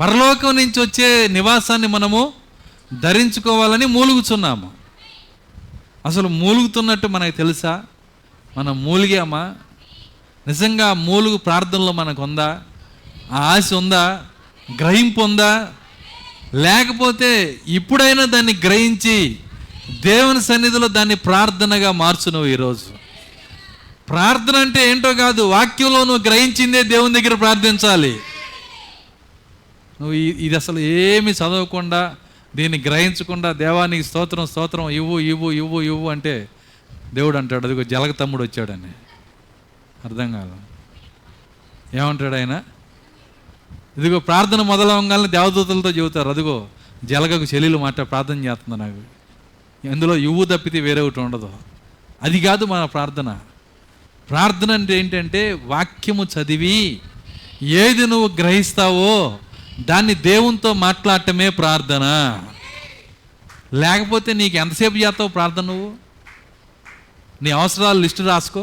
పరలోకం నుంచి వచ్చే నివాసాన్ని మనము ధరించుకోవాలని మూలుగుచున్నాము. అసలు మూలుగుతున్నట్టు మనకు తెలుసా? మనం మూలిగామా? నిజంగా మూలుగు ప్రార్థనలో మనకు ఉందా? ఆ ఆశ ఉందా? గ్రహింపు ఉందా? లేకపోతే ఇప్పుడైనా దాన్ని గ్రహించి దేవుని సన్నిధిలో దాన్ని ప్రార్థనగా మార్చునువు. ఈరోజు ప్రార్థన అంటే ఏంటో కాదు, వాక్యంలో నువ్వు గ్రహించిందే దేవుని దగ్గర ప్రార్థించాలి. నువ్వు ఇది అసలు ఏమి చదవకుండా దీన్ని గ్రహించకుండా దేవానికి స్తోత్రం స్తోత్రం ఇవ్వు ఇవ్వు ఇవ్వు ఇవ్వు అంటే దేవుడు అంటాడు, అదిగో జలగ తమ్ముడు వచ్చాడని. అర్థం కాదు. ఏమంటాడు ఆయన? ఇదిగో ప్రార్థన మొదలవగానే దేవదూతలతో చెబుతారు, అదిగో జలగకు చెల్లెలు ప్రార్థన చేస్తుంది నాకు. అందులో ఇవ్వు తప్పితే వేరే ఒకటి ఉండదు. అది కాదు మన ప్రార్థన. ప్రార్థన అంటే ఏంటంటే వాక్యము చదివి ఏది నువ్వు గ్రహిస్తావో దాన్ని దేవునితో మాట్లాడటమే ప్రార్థన. లేకపోతే నీకు ఎంతసేపు చేస్తావు ప్రార్థన? నువ్వు నీ అవసరాలు లిస్టు రాసుకో,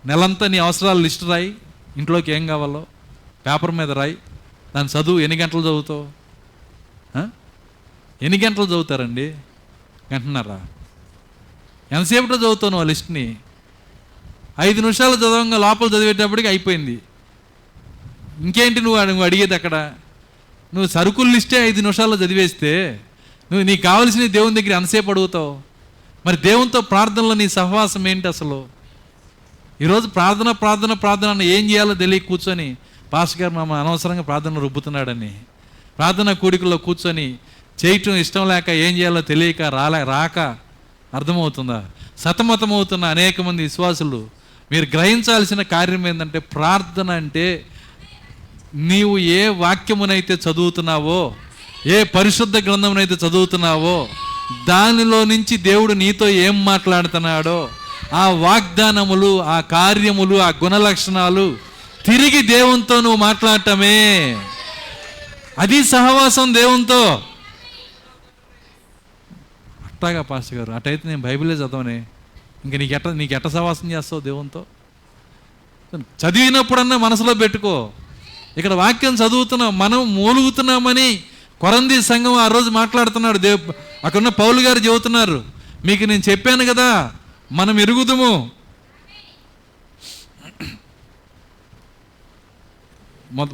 నెలంతా నీ అవసరాలు లిస్టు రాయి, ఇంట్లోకి ఏం కావాలో పేపర్ మీద రాయి, దాన్ని చదువు. ఎన్ని గంటలు చదువుతావు? ఎన్ని గంటలు చదువుతారండి? గంటన్నారా? ఎంతసేపుతో చదువుతావు నువ్వు ఆ లిస్ట్ని? 5 నిమిషాలు చదవంగా లోపల చదివేటప్పటికి అయిపోయింది. ఇంకేంటి నువ్వు అడిగేది అక్కడ? నువ్వు సరుకుల లిస్టే 5 నిమిషాల్లో చదివేస్తే నీకు కావాల్సిన దేవుని దగ్గర ఎంతసేపు అడుగుతావు? మరి దేవునితో ప్రార్థనలో నీ సహవాసం ఏంటి అసలు? ఈరోజు ప్రార్థన అన్న ఏం చేయాలో తెలియ కూర్చొని పాస్టర్ గారు మమ్మ అనవసరంగా ప్రార్థన రుబ్బుతున్నాడని ప్రార్థన కూడికల్లో కూర్చొని చేయటం ఇష్టం లేక ఏం చేయాలో తెలియక రాక అర్థమవుతుందా? సతమతమవుతున్న అనేక మంది విశ్వాసులు, మీరు గ్రహించాల్సిన కార్యం ఏంటంటే, ప్రార్థన అంటే నీవు ఏ వాక్యమునైతే చదువుతున్నావో, ఏ పరిశుద్ధ గ్రంథమునైతే చదువుతున్నావో, దానిలో నుంచి దేవుడు నీతో ఏం మాట్లాడుతున్నాడో ఆ వాగ్దానములు, ఆ కార్యములు, ఆ గుణలక్షణాలు తిరిగి దేవునితో నువ్వు మాట్లాడటమే. అది సహవాసం దేవునితో. అట్టాగా పాస్టర్ గారు, అటైతే నేను బైబిలే చదవనే, ఇంక నీకు ఎట్ట సహవాసం చేస్తావు దేవునితో? చదివినప్పుడన్నా మనసులో పెట్టుకో. ఇక్కడ వాక్యం చదువుతున్నాం, మనం మూలుగుతున్నామని కొరంది సంఘం ఆ రోజు మాట్లాడుతున్నాడు. అక్కడున్న పౌలు గారు చెబుతున్నారు, మీకు నేను చెప్పాను కదా మనం ఎరుగుదుము.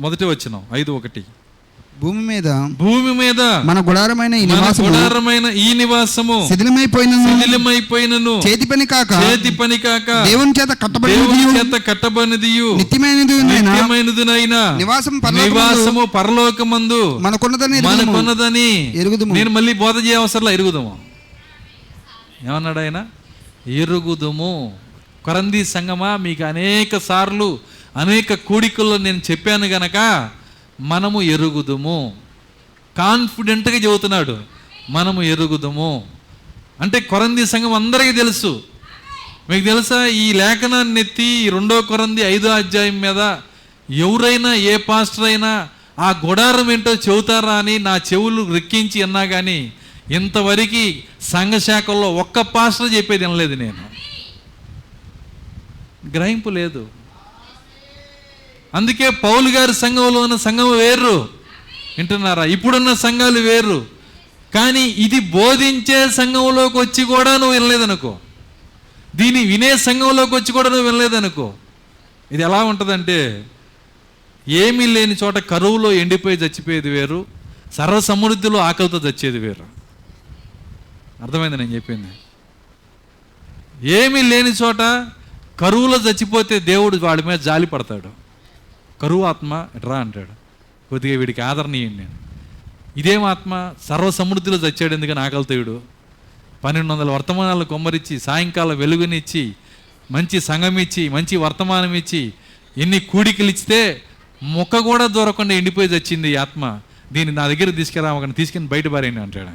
మొదటి వచనం 5:1, భూమి మీద మన గుడారమైన ఈ నివాసము శిథిలమైపోయినను చేతి పని కాక దేవుని చేత కట్టబడినదియు నిత్యమైనదినైనా నివాసము పరలోకమందు మనకున్నదని ఎరుగుదుము. నేను మళ్ళీ బోధ చేయవసరంలా, ఎరుగుదుము. ఏమన్నాడు ఆయన? ఎరుగుదుము. కొరంది సంగమా, మీకు అనేక సార్లు అనేక కూడికల్లో నేను చెప్పాను గనక మనము ఎరుగుదుము. కాన్ఫిడెంట్గా చెబుతున్నాడు, మనము ఎరుగుదుము అంటే కొరంది సంఘం అందరికీ తెలుసు. మీకు తెలుసా, ఈ లేఖనాన్ని ఎత్తి 2 కొరంది 5వ అధ్యాయం మీద ఎవరైనా ఏ పాస్టర్ అయినా ఆ గుడారం ఏంటో చెబుతారా అని నా చెవులు రెక్కించి అన్నా కానీ ఇంతవరకు సంఘ శాఖల్లో ఒక్క పాస్టర్ చెప్పేది వినలేదు నేను. గ్రహింపు లేదు. అందుకే పౌలు గారి సంఘంలో ఉన్న సంఘం వేరు, వింటున్నారా? ఇప్పుడున్న సంఘాలు వేరు. కానీ ఇది బోధించే సంఘంలోకి వచ్చి కూడా నువ్వు వినలేదనుకో, దీన్ని వినే సంఘంలోకి వచ్చి కూడా నువ్వు వినలేదనుకో, ఇది ఎలా ఉంటుందంటే, ఏమీ లేని చోట కరువులో ఎండిపోయి చచ్చిపోయేది వేరు, సర్వసమృద్ధిలో ఆకలితో చచ్చేది వేరు. అర్థమైంది నేను చెప్పింది? ఏమీ లేని చోట కరువులో చచ్చిపోతే దేవుడు వాడి మీద జాలి పడతాడు. కరువు ఆత్మ ఎట్రా అంటాడు, కొద్దిగా వీడికి ఆదరణ ఇయ్యండి. నేను ఇదేం ఆత్మ సర్వసమృద్ధిలో చచ్చాడు, ఎందుకని ఆకలితోయుడు 1200 వర్తమానాలు కొమ్మరిచ్చి, సాయంకాలం వెలుగునిచ్చి, మంచి సంఘం ఇచ్చి, మంచి వర్తమానం ఇచ్చి, ఎన్ని కూడికలు ఇచ్చితే మొక్క కూడా దూరకుండా ఎండిపోయి చచ్చింది ఈ ఆత్మ. దీన్ని నా దగ్గర తీసుకుని బయట పారేయండి అంటాడు.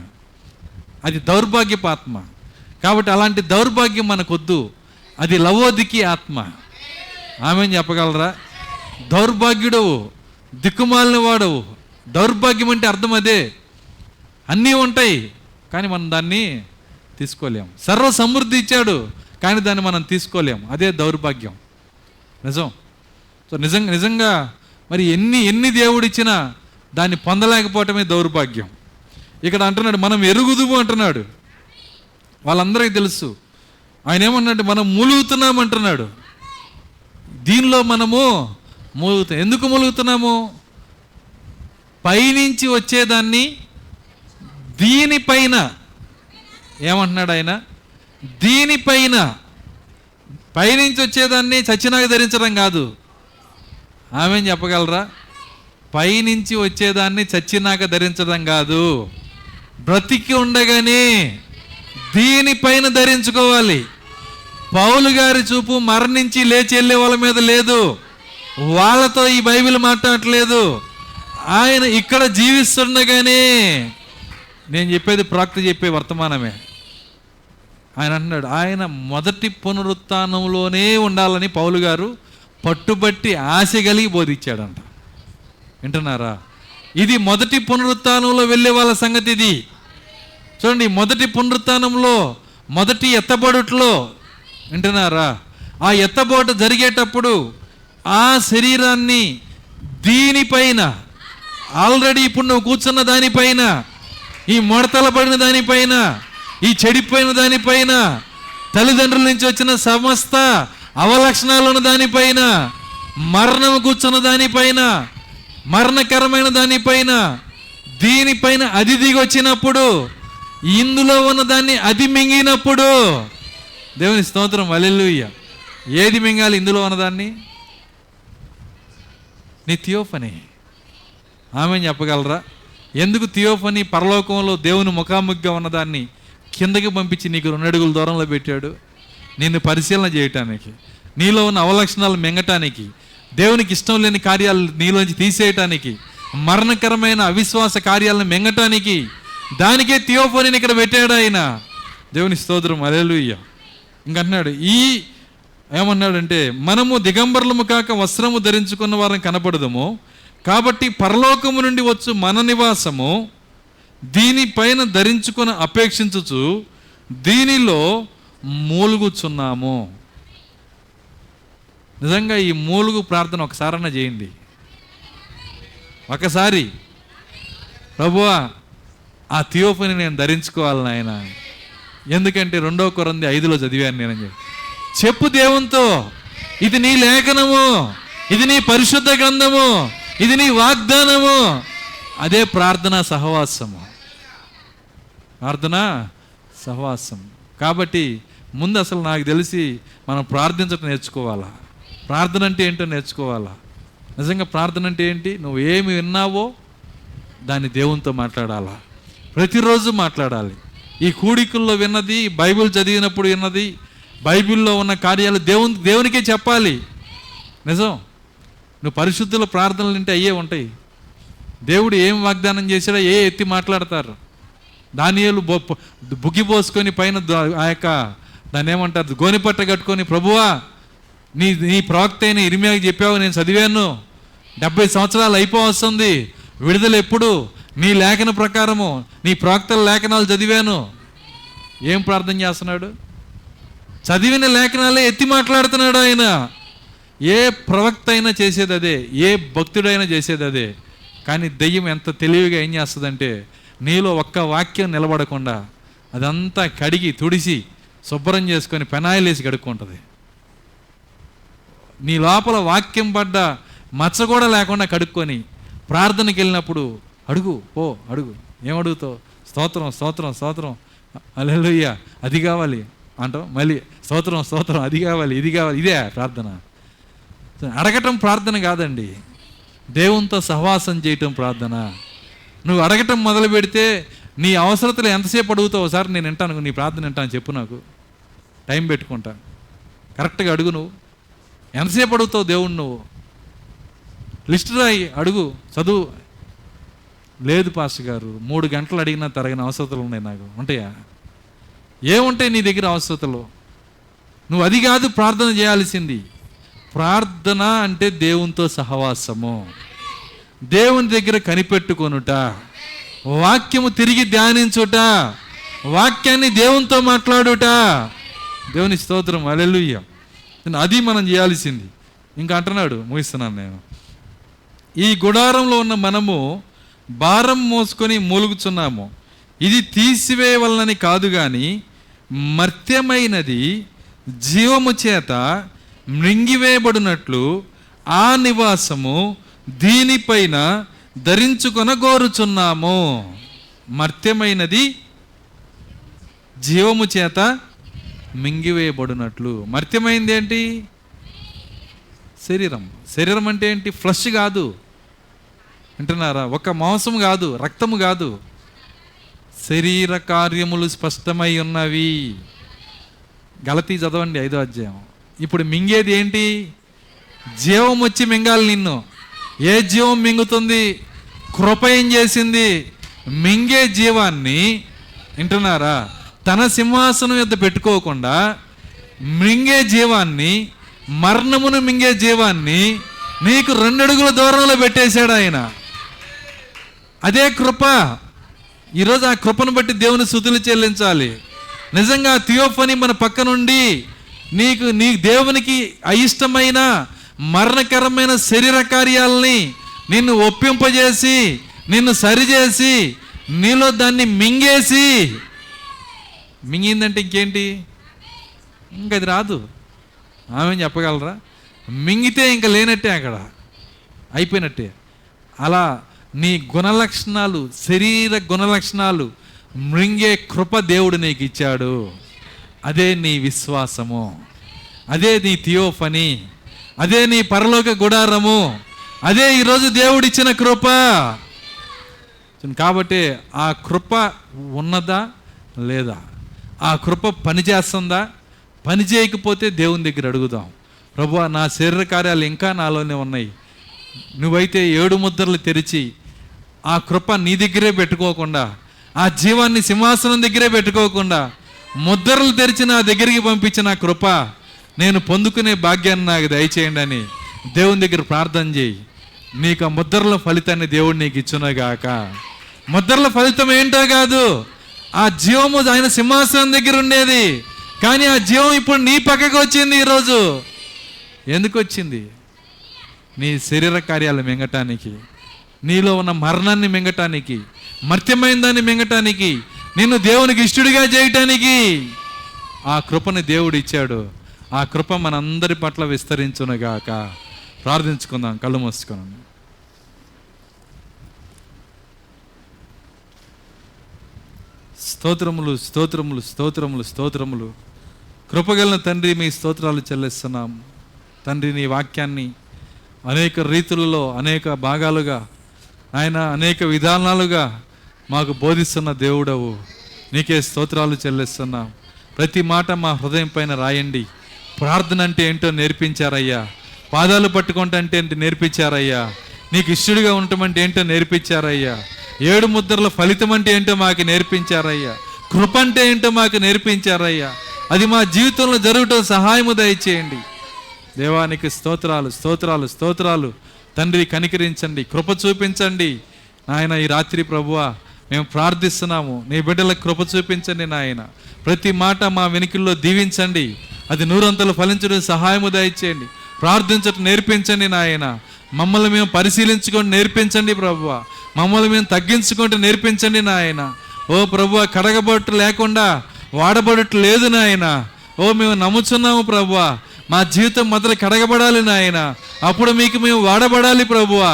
అది దౌర్భాగ్యపు ఆత్మ. కాబట్టి అలాంటి దౌర్భాగ్యం మనకొద్దు. అది లవోదికి ఆత్మ. ఆమెను చెప్పగలరా? దౌర్భాగ్యుడవు, దిక్కుమాలిన వాడవు. దౌర్భాగ్యం అంటే అర్థం అదే. అన్నీ ఉంటాయి కానీ మనం దాన్ని తీసుకోలేము. సర్వ సమృద్ధి ఇచ్చాడు కానీ దాన్ని మనం తీసుకోలేము. అదే దౌర్భాగ్యం. నిజం. సో నిజంగా మరి ఎన్ని దేవుడిచ్చినా దాన్ని పొందలేకపోవటమే దౌర్భాగ్యం. ఇక్కడ అంటున్నాడు మనం ఎరుగుదుము అంటున్నాడు. వాళ్ళందరికీ తెలుసు. ఆయన ఏమన్నాడు? మనం మూలుగుతున్నాం అంటున్నాడు. దీనిలో మనము ఎందుకు మూలుగుతున్నాము? పైనుంచి వచ్చేదాన్ని దీనిపైన ఏమంటున్నాడు ఆయన? దీనిపైన, పైనుంచి వచ్చేదాన్ని చచ్చినాక ధరించడం కాదు. ఆమెను చెప్పగలరా? పైనుంచి వచ్చేదాన్ని చచ్చినాక ధరించడం కాదు, బ్రతికి ఉండగానే దీనిపైన ధరించుకోవాలి. పౌలు గారి చూపు మరణించి లేచి వెళ్ళే వాళ్ళ మీద లేదు. వాళ్ళతో ఈ బైబిల్ మాట్లాడట్లేదు. ఆయన ఇక్కడ జీవిస్తుండగానే, నేను చెప్పేది ప్రాక్తి చెప్పే వర్తమానమే. ఆయన అంటున్నాడు ఆయన మొదటి పునరుత్థానంలోనే ఉండాలని పౌలు గారు పట్టుబట్టి ఆశ కలిగి బోధించాడంట. వింటున్నారా? ఇది మొదటి పునరుత్థానంలో వెళ్ళే వాళ్ళ సంగతి. ఇది చూడండి, మొదటి పునరుత్థానంలో, మొదటి ఎత్తబడుట్లో, వింటున్నారా? ఆ ఎత్తబోటు జరిగేటప్పుడు ఆ శరీరాన్ని దీనిపైన, ఆల్రెడీ ఇప్పుడు నువ్వు కూర్చున్న దానిపైన, ఈ ముడతల పడిన దానిపైన, ఈ చెడిపోయిన దానిపైన, తల్లిదండ్రుల నుంచి వచ్చిన సమస్త అవలక్షణాలు ఉన్న దానిపైన, మరణం కూర్చున్న దానిపైన, మరణకరమైన దానిపైన, దీనిపైన అది దిగి వచ్చినప్పుడు, ఇందులో ఉన్న దాన్ని అది మింగినప్పుడు, దేవుని స్తోత్రం, హల్లెలూయా. ఏది మింగాలి ఇందులో ఉన్నదాన్ని? నీ థియోఫనీ. ఆమె చెప్పగలరా? ఎందుకు థియోఫనీ? పరలోకంలో దేవుని ముఖాముఖిగా ఉన్నదాన్ని కిందకి పంపించి నీకు 2 అడుగుల దూరంలో పెట్టాడు, నిన్ను పరిశీలన చేయటానికి, నీలో ఉన్న అవలక్షణాలు మింగటానికి, దేవునికి ఇష్టం లేని కార్యాలు నీలోంచి తీసేయటానికి, మరణకరమైన అవిశ్వాస కార్యాలను మింగటానికి. దానికే థియోఫనీని ఇక్కడ పెట్టాడు ఆయన. దేవుని స్తోత్రం, హల్లెలూయా. ఇంకంటున్నాడు, ఏమన్నాడంటే, మనము దిగంబరులము కాక వస్త్రము ధరించుకున్న వారిని కనపడదము, కాబట్టి పరలోకము నుండి వచ్చు మన నివాసము దీనిపైన ధరించుకొని అపేక్షించుచు దీనిలో మూలుగుచున్నాము. నిజంగా ఈ మూలుగు ప్రార్థన ఒకసారన్నా చేయండి. ఒకసారి, ప్రభువా ఆ థియోఫనీ నేను ధరించుకోవాలి నాయన. ఎందుకంటే 2 కొరింథీ 5లో చదివాను నేనని చెప్పు దేవునితో. ఇది నీ లేఖనము, ఇది నీ పరిశుద్ధ గ్రంథము, ఇది నీ వాగ్దానము. అదే ప్రార్థనా సహవాసము, ప్రార్థనా సహవాసం. కాబట్టి ముందు అసలు నాకు తెలిసి మనం ప్రార్థించడం నేర్చుకోవాలా. ప్రార్థన అంటే ఏంటో నేర్చుకోవాలా. నిజంగా ప్రార్థన అంటే ఏంటి? నువ్వు ఏమి విన్నావో దాన్ని దేవునితో మాట్లాడాలా, ప్రతిరోజు మాట్లాడాలి. ఈ కూడికల్లో విన్నది, బైబిల్ చదివినప్పుడు విన్నది, బైబిల్లో ఉన్న కార్యాలు దేవునికే చెప్పాలి. నిజం. నువ్వు పరిశుద్ధుల ప్రార్థనలు వింటే అయ్యే ఉంటాయి. దేవుడు ఏం వాగ్దానం చేశాడో ఎత్తి మాట్లాడతారు. దానియేలు బుగ్గిపోసుకొని పైన ఆ యొక్క దాన్ని ఏమంటారు, గోనిపట్ట కట్టుకొని, ప్రభువా నీ ప్రవక్త అయిన ఇర్మియాకి చెప్పావు, నేను చదివాను, 70 సంవత్సరాలు అయిపోవస్తుంది, విడుదల ఎప్పుడు? నీ లేఖన ప్రకారము, నీ ప్రవక్తల లేఖనాలు చదివాను. ఏం ప్రార్థన చేస్తున్నాడు? చదివిన లేఖనాలే ఎత్తి మాట్లాడుతున్నాడు ఆయన. ఏ ప్రవక్త అయినా చేసేది అదే, ఏ భక్తుడైనా చేసేది అదే. కానీ దెయ్యం ఎంత తెలివిగా ఏం చేస్తుందంటే, నీలో ఒక్క వాక్యం నిలబడకుండా అదంతా కడిగి తుడిసి శుభ్రం చేసుకొని పెనాయిల్ వేసి కడుక్కుంటుంది. నీ లోపల వాక్యం పడ్డ మచ్చ కూడా లేకుండా కడుక్కొని ప్రార్థనకి వెళ్ళినప్పుడు అడుగు, అడుగు. ఏమడుగుతావు? స్తోత్రం, స్తోత్రం, స్తోత్రం, హల్లెలూయా, అది కావాలి అంటావు. మళ్ళీ స్తోత్రం, స్తోత్రం, అది కావాలి, ఇది కావాలి. ఇదే ప్రార్థన. అడగటం ప్రార్థన కాదండి, దేవునితో సహవాసం చేయటం ప్రార్థన. నువ్వు అడగటం మొదలు పెడితే నీ అవసరతలు ఎంతసేపు అడుగుతావు? ఒకసారి నేను వింటాను, నీ ప్రార్థన వింటాను, చెప్పు, నాకు టైం పెట్టుకుంటా, కరెక్ట్గా అడుగు. నువ్వు ఎంతసేపు అడుగుతావు దేవుణ్ణి? నువ్వు లిస్ట్ రాయి, అడుగు, చదువు. లేదు పాస్టర్ గారు, 3 గంటలు అడిగినా తరగిన అవసరతలు ఉన్నాయి నాకు. ఉంటాయా? ఏముంటాయి నీ దగ్గర అవసరతలు? నువ్వు అది కాదు ప్రార్థన చేయాల్సింది. ప్రార్థన అంటే దేవునితో సహవాసము, దేవుని దగ్గర కనిపెట్టుకొనుట, వాక్యము తిరిగి ధ్యానించుట, వాక్యాన్ని దేవునితో మాట్లాడుట. దేవుని స్తోత్రం, హల్లెలూయా. అది మనం చేయాల్సింది. ఇంకా అంటున్నాడు, ముగిస్తున్నాను నేను, ఈ గుడారంలో ఉన్న మనము భారం మోసుకొని మూలుగుచున్నాము, ఇది తీసివేయవలనని కాదు కానీ మర్త్యమైనది జీవము చేత మృంగివేయబడినట్లు ఆ నివాసము దీనిపైన ధరించుకొనగోరుచున్నాము. మర్త్యమైనది జీవము చేత మింగివేయబడినట్లు. మర్త్యమైంది ఏంటి? శరీరం. శరీరం అంటే ఏంటి? ఫ్లష్ కాదు, వింటున్నారా? ఒక మాంసం కాదు, రక్తము కాదు, శరీర కార్యములు స్పష్టమై ఉన్నవి. గలతీ చదవండి 5వ అధ్యాయం. ఇప్పుడు మింగేది ఏంటి? జీవం వచ్చి మింగాలి నిన్ను. ఏ జీవం మింగుతుంది? కృప ఏం చేసింది? మింగే జీవాన్ని, వింటున్నారా, తన సింహాసనం యొద్ద పెట్టుకోకుండా మింగే జీవాన్ని, మరణమును మింగే జీవాన్ని నీకు 2 అడుగుల దూరంలో పెట్టేశాడు ఆయన. అదే కృప. ఈరోజు ఆ కృపను బట్టి దేవుని స్తుతులు చెల్లించాలి. నిజంగా థియోఫనీ మన పక్క నుండి నీ దేవునికి అయిష్టమైన మరణకరమైన శరీర కార్యాలని నిన్ను ఒప్పింపజేసి, నిన్ను సరిచేసి, నీలో దాన్ని మింగేసి, మింగిందంటే ఇంకేంటి? ఇంకది రాదు. ఆమె చెప్పగలరా? మింగితే ఇంకా లేనట్టే, అక్కడ అయిపోయినట్టే. అలా నీ గుణలక్షణాలు, శరీర గుణలక్షణాలు మృంగే కృప దేవుడు నీకు ఇచ్చాడు. అదే నీ విశ్వాసము, అదే నీ థియోఫనీ, అదే నీ పరలోక గుడారము, అదే ఈరోజు దేవుడిచ్చిన కృప. కాబట్టి ఆ కృప ఉన్నదా లేదా, ఆ కృప పనిచేస్తుందా? పని చేయకపోతే దేవుని దగ్గర అడుగుదాం, ప్రభువా నా శరీర కార్యాలు ఇంకా నాలోనే ఉన్నాయి, నువ్వైతే 7 ముద్రలు తెరిచి ఆ కృప నీ దగ్గరే పెట్టుకోకుండా, ఆ జీవాన్ని సింహాసనం దగ్గరే పెట్టుకోకుండా ముద్రలు తెరిచి నా దగ్గరికి పంపించిన కృప నేను పొందుకునే భాగ్యాన్ని నాకు దయచేయండి అని దేవుని దగ్గర ప్రార్థన చేయి. నీకు ఆ ముద్రల ఫలితాన్ని దేవుడు నీకు ఇచ్చునగాక. ముద్రల ఫలితం ఏంటో కాదు, ఆ జీవము ఆయన సింహాసనం దగ్గర ఉండేది, కానీ ఆ జీవం ఇప్పుడు నీ పక్కకు వచ్చింది. ఈరోజు ఎందుకు వచ్చింది? నీ శరీర కార్యాలు మింగటానికి, నీలో ఉన్న మరణాన్ని మింగటానికి, మర్త్యమైన దాన్ని మింగటానికి, నిన్ను దేవునికి ఇష్టడిగా చేయటానికి ఆ కృపని దేవుడు ఇచ్చాడు. ఆ కృప మనందరి పట్ల విస్తరించునుగాక. ప్రార్థించుకుందాం, కళ్ళు మూసుకున్నాం. స్తోత్రములు, స్తోత్రములు, స్తోత్రములు, స్తోత్రములు. కృపగలిగిన తండ్రి, మీ స్తోత్రాలు చెల్లిస్తున్నాం. తండ్రి, నీ వాక్యాన్ని అనేక రీతులలో, అనేక భాగాలుగా, ఆయన అనేక విధానాలుగా మాకు బోధిస్తున్న దేవుడవు, నీకే స్తోత్రాలు చెల్లిస్తున్నాం. ప్రతి మాట మా హృదయం పైన రాయండి. ప్రార్థన అంటే ఏంటో నేర్పించారయ్యా, పాదాలు పట్టుకుంటే నేర్పించారయ్యా, నీకు ఇష్టడిగా ఉండటమంటే ఏంటో నేర్పించారయ్యా, 7 ముద్రల ఫలితం అంటే ఏంటో మాకు నేర్పించారయ్యా, కృప అంటే ఏంటో మాకు నేర్పించారయ్యా. అది మా జీవితంలో జరగటం సహాయము దయచేయండి. దేవానికి స్తోత్రాలు, స్తోత్రాలు, స్తోత్రాలు. తండ్రి, కనికరించండి, కృప చూపించండి నాయన. ఈ రాత్రి ప్రభువా మేము ప్రార్థిస్తున్నాము, నీ బిడ్డలకు కృప చూపించండి నాయన. ప్రతి మాట మా వెనుకల్లో దీవించండి, అది 100 ఫలించడం సహాయము దయచేయండి. ప్రార్థించటం నేర్పించండి నాయన. మమ్మల్ని మేము పరిశీలించుకొని నేర్పించండి ప్రభువా, మమ్మల్ని మేము తగ్గించుకుంటూ నేర్పించండి నాయన. ఓ ప్రభువా, కడగబొట్టు లేకుండా వాడబడట్టు లేదు నాయన. ఓ మేము నమ్ముచున్నాము ప్రభువా, మా జీవితం మొదలు కడగబడాలి నాయన, అప్పుడు మీకు మేము వాడబడాలి ప్రభువా.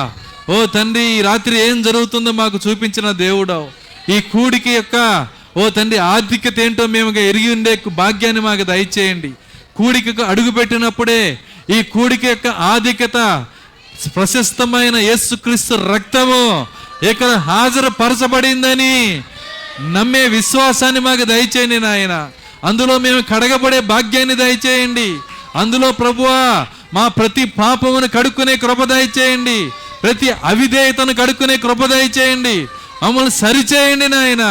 ఓ తండ్రి, ఈ రాత్రి ఏం జరుగుతుందో మాకు చూపించిన దేవుడవు. ఈ కూడికి యొక్క ఓ తండ్రి ఆర్థికత ఏంటో మేము ఎరిగి ఉండే భాగ్యాన్ని మాకు దయచేయండి. కూడికకు అడుగు పెట్టినప్పుడే ఈ కూడిక యొక్క ఆధిక్యత, ప్రశస్తమైన యేసుక్రీస్తు రక్తము ఇక్కడ హాజరుపరచబడిందని నమ్మే విశ్వాసాన్ని మాకు దయచేయండి నాయన. అందులో మేము కడగబడే భాగ్యాన్ని దయచేయండి. అందులో ప్రభువా మా ప్రతి పాపమును కడుక్కునే కృప దయచేయండి, ప్రతి అవిధేయతను కడుక్కునే కృప దయచేయండి, మమ్మల్ని సరిచేయండి నాయన.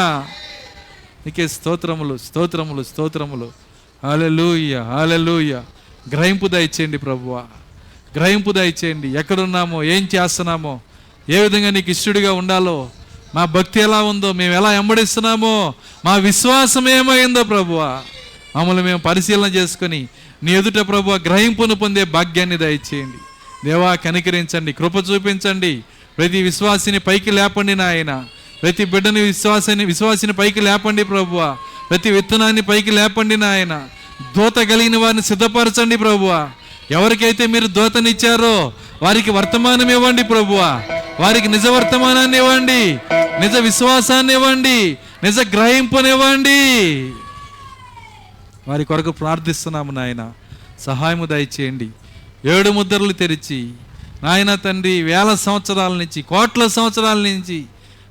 నీకే స్తోత్రములు, స్తోత్రములు, స్తోత్రములు. హల్లెలూయా, హల్లెలూయా. గ్రహింపు దయచేయండి ప్రభువా, గ్రహింపు దయచేయండి. ఎక్కడున్నామో, ఏం చేస్తున్నామో, ఏ విధంగా నీకు ఇష్టడిగా ఉండాలో, మా భక్తి ఎలా ఉందో, మేము ఎలా వెంబడిస్తున్నామో, మా విశ్వాసం ఏమైందో ప్రభువా, మమ్మల్ని మేము పరిశీలన చేసుకొని నీ ఎదుట ప్రభువా గ్రహింపును పొందే భాగ్యాన్ని దయచేయండి. దేవా, కనికరించండి, కృప చూపించండి. ప్రతి విశ్వాసిని పైకి లేపండి నాయన. ప్రతి బిడ్డని విశ్వాసిని పైకి లేపండి ప్రభువా. ప్రతి విత్తనాన్ని పైకి లేపండి నాయన. దూత కలిగిన వారిని సిద్ధపరచండి ప్రభువా. ఎవరికైతే మీరు దూతనిచ్చారో వారికి వర్తమానం ఇవ్వండి ప్రభువా. వారికి నిజ వర్తమానాన్ని ఇవ్వండి, నిజ విశ్వాసాన్ని ఇవ్వండి, నిజ గ్రహింపునివ్వండి. వారి కొరకు ప్రార్థిస్తున్నాము నాయన. సహాయము దయచేయండి. 7 ముద్రలు తెరిచి నాయన తండ్రి, వేల సంవత్సరాల నుంచి, కోట్ల సంవత్సరాల నుంచి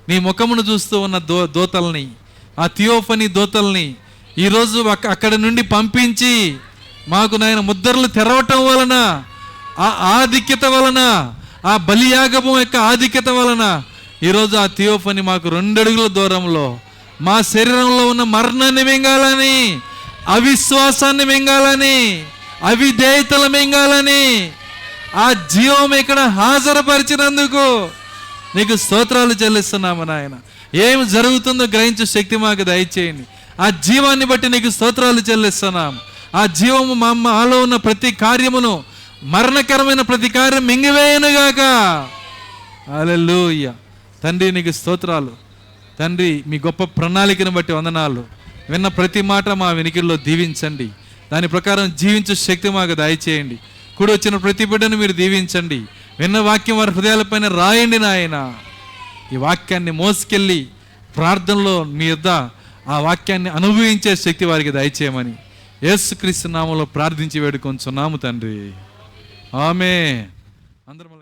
నీ ముఖమును చూస్తూ ఉన్న దూతల్ని, ఆ థియోఫనీ దూతల్ని ఈరోజు అక్కడి నుండి పంపించి మాకు నాయన ముద్రలు తెరవటం వలన, ఆ ఆధిక్యత వలన, ఆ బలియాగము యొక్క ఆధిక్యత వలన ఈరోజు ఆ థియోఫనీ మాకు 2 అడుగుల దూరంలో మా శరీరంలో ఉన్న మరణాన్ని మింగాలని, అవిశ్వాసాన్ని మింగాలని, అవిధేయతలు మింగాలని ఆ జీవం ఇక్కడ హాజరుపరిచినందుకు నీకు స్తోత్రాలు చెల్లిస్తున్నాము నాయన. ఏం జరుగుతుందో గ్రహించే శక్తి మాకు దయచేయండి. ఆ జీవాన్ని బట్టి నీకు స్తోత్రాలు చెల్లిస్తున్నాం. ఆ జీవము మా మాలో ఉన్న ప్రతి కార్యమును, మరణకరమైన ప్రతి కార్యం మింగివేయనుగాక. హల్లెలూయా. తండ్రి, నీకు స్తోత్రాలు. తండ్రి, మీ గొప్ప ప్రణాళికను బట్టి వందనాలు. విన్న ప్రతి మాట మా వెనుకల్లో దీవించండి. దాని ప్రకారం జీవించే శక్తి మాకు దయచేయండి. కూడి వచ్చిన ప్రతి బిడ్డను మీరు దీవించండి. విన్న వాక్యం వారి హృదయాలపైన రాయండి నాయన. ఈ వాక్యాన్ని మోసుకెళ్ళి ప్రార్థనలో మీ యొద్ద ఆ వాక్యాన్ని అనుభవించే శక్తి వారికి దయచేయమని యేసుక్రీస్తు నామములో ప్రార్థించి వేడుకొంచున్నాము తండ్రి. ఆమేన్. అందరం